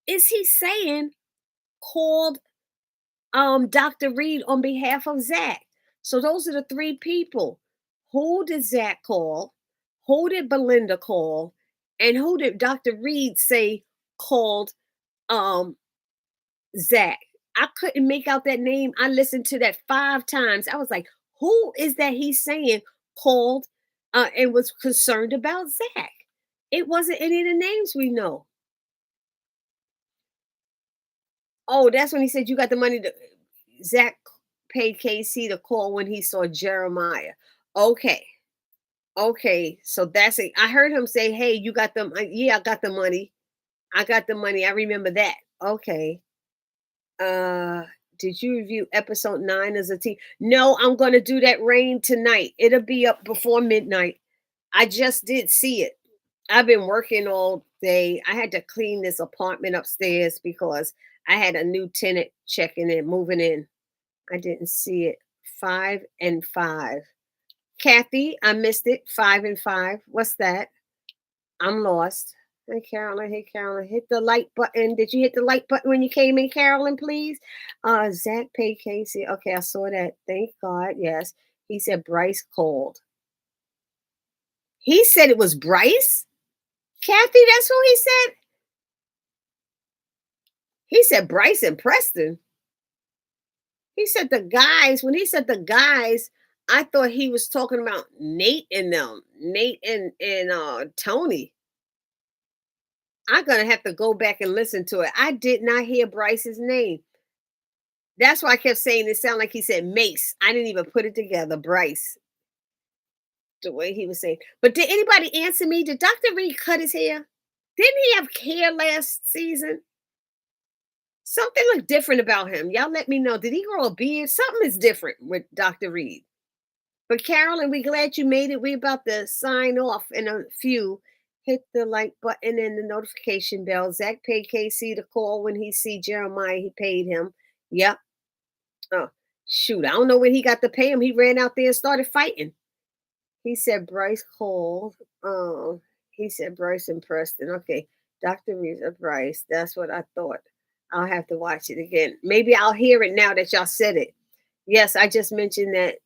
is he saying called Dr. Reed on behalf of Zach? So those are the three people. Who did Zach call? Who did Belinda call? And who did Dr. Reed say called um Zach? I couldn't make out that name. I listened to that 5 times. I was like, who is that he's saying called and was concerned about Zach? It wasn't any of the names we know. Oh, that's when he said you got the money to Zach paid KC to call when he saw Jeremiah. Okay. Okay. So that's it. I heard him say, "Hey, you got them." Yeah, I got the money. I got the money. I remember that. Okay. Uh did you review episode 9 as a team? No, I'm gonna do that rain tonight. It'll be up before midnight. I just did see it. I've been working all day. I had to clean this apartment upstairs because I had a new tenant checking in, moving in. I didn't see it. 5 and 5. Kathy, I missed it. 5 and 5. What's that? I'm lost. Hey, Carolyn. Hey, Carolyn. Hit the like button. Did you hit the like button when you came in, Carolyn, please? Zach paid Casey. Okay, I saw that. Thank God. Yes. He said Bryce called. He said it was Bryce? Kathy, that's who he said? He said Bryce and Preston. He said the guys. When he said the guys, I thought he was talking about Nate and them. Nate and Tony. I'm gonna have to go back and listen to it. I did not hear Bryce's name. That's why I kept saying it sounded like he said Mace. I didn't even put it together. Bryce, the way he was saying. But did anybody answer me? Did Dr. Reed cut his hair? Didn't he have hair last season? Something looked different about him. Y'all let me know. Did he grow a beard? Something is different with Dr. Reed. But Carolyn, we glad you made it. We about to sign off in a few. Hit the like button and the notification bell. Zach paid KC to call when he see Jeremiah. He paid him. Yep. Oh, shoot. I don't know when he got to pay him. He ran out there and started fighting. He said Bryce called. He said Bryce and Preston. Okay. Dr. Reed Bryce. That's what I thought. I'll have to watch it again. Maybe I'll hear it now that y'all said it. Yes, I just mentioned that.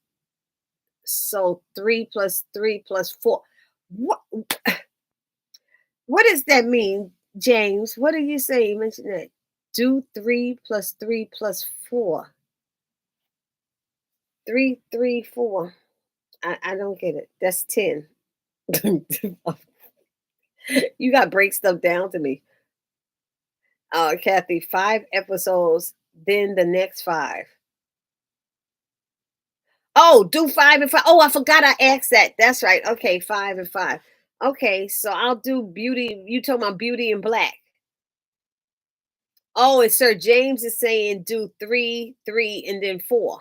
So 3 plus 3 plus 4. What what does that mean, James? What are you saying? You mentioned that. Do 3 plus 3 plus 4. 3, 3, 4. I don't get it. That's 10. You got to break stuff down to me. Kathy, 5 episodes, then the next 5. Oh, do 5 and 5. Oh, I forgot I asked that. That's right. Okay, 5 and 5. Okay, so I'll do Beauty. You talking about Beauty and Black. Oh, and Sir James is saying do 3, 3, and then 4.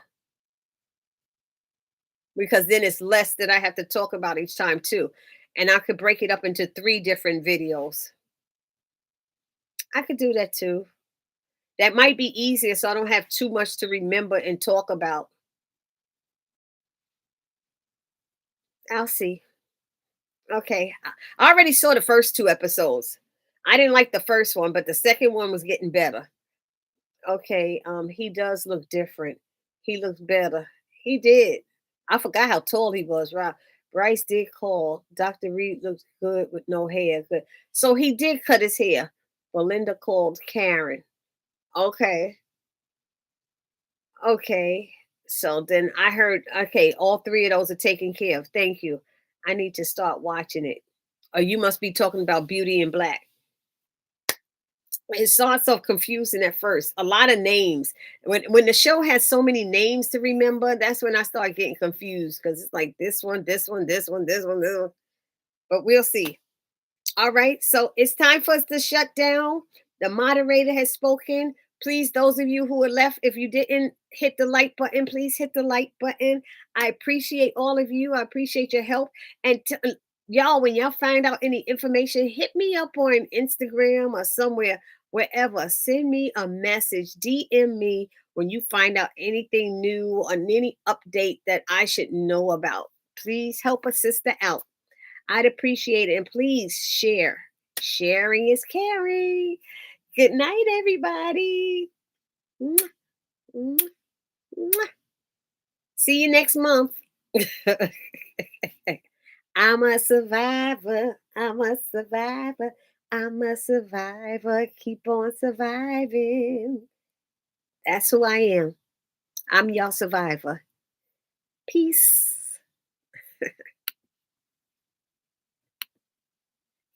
Because then it's less that I have to talk about each time too. And I could break it up into 3 different videos. I could do that too. That might be easier so I don't have too much to remember and talk about. I'll see. Okay. I already saw the first 2 episodes. I didn't like the first one, but the second one was getting better. Okay, he does look different. He looks better. He did. I forgot how tall he was, right? Bryce did call. Dr. Reed looks good with no hair. Good. So he did cut his hair. Belinda called Karen. Okay. Okay. So then I heard, okay, all 3 of those are taken care of. Thank you. I need to start watching it. Or you must be talking about Beauty in Black. It starts off confusing at first. A lot of names. When the show has so many names to remember, that's when I start getting confused because it's like this one, this one, this one, this one, this one. But we'll see. All right. So it's time for us to shut down. The moderator has spoken. Please, those of you who are left, if you didn't hit the like button, please hit the like button. I appreciate all of you. I appreciate your help. And y'all, when y'all find out any information, hit me up on Instagram or somewhere, wherever. Send me a message, DM me when you find out anything new or any update that I should know about. Please help a sister out. I'd appreciate it. And please share. Sharing is caring. Good night, everybody. Mwah, mwah, mwah. See you next month. I'm a survivor. I'm a survivor. I'm a survivor. Keep on surviving. That's who I am. I'm your survivor. Peace.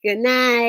Good night.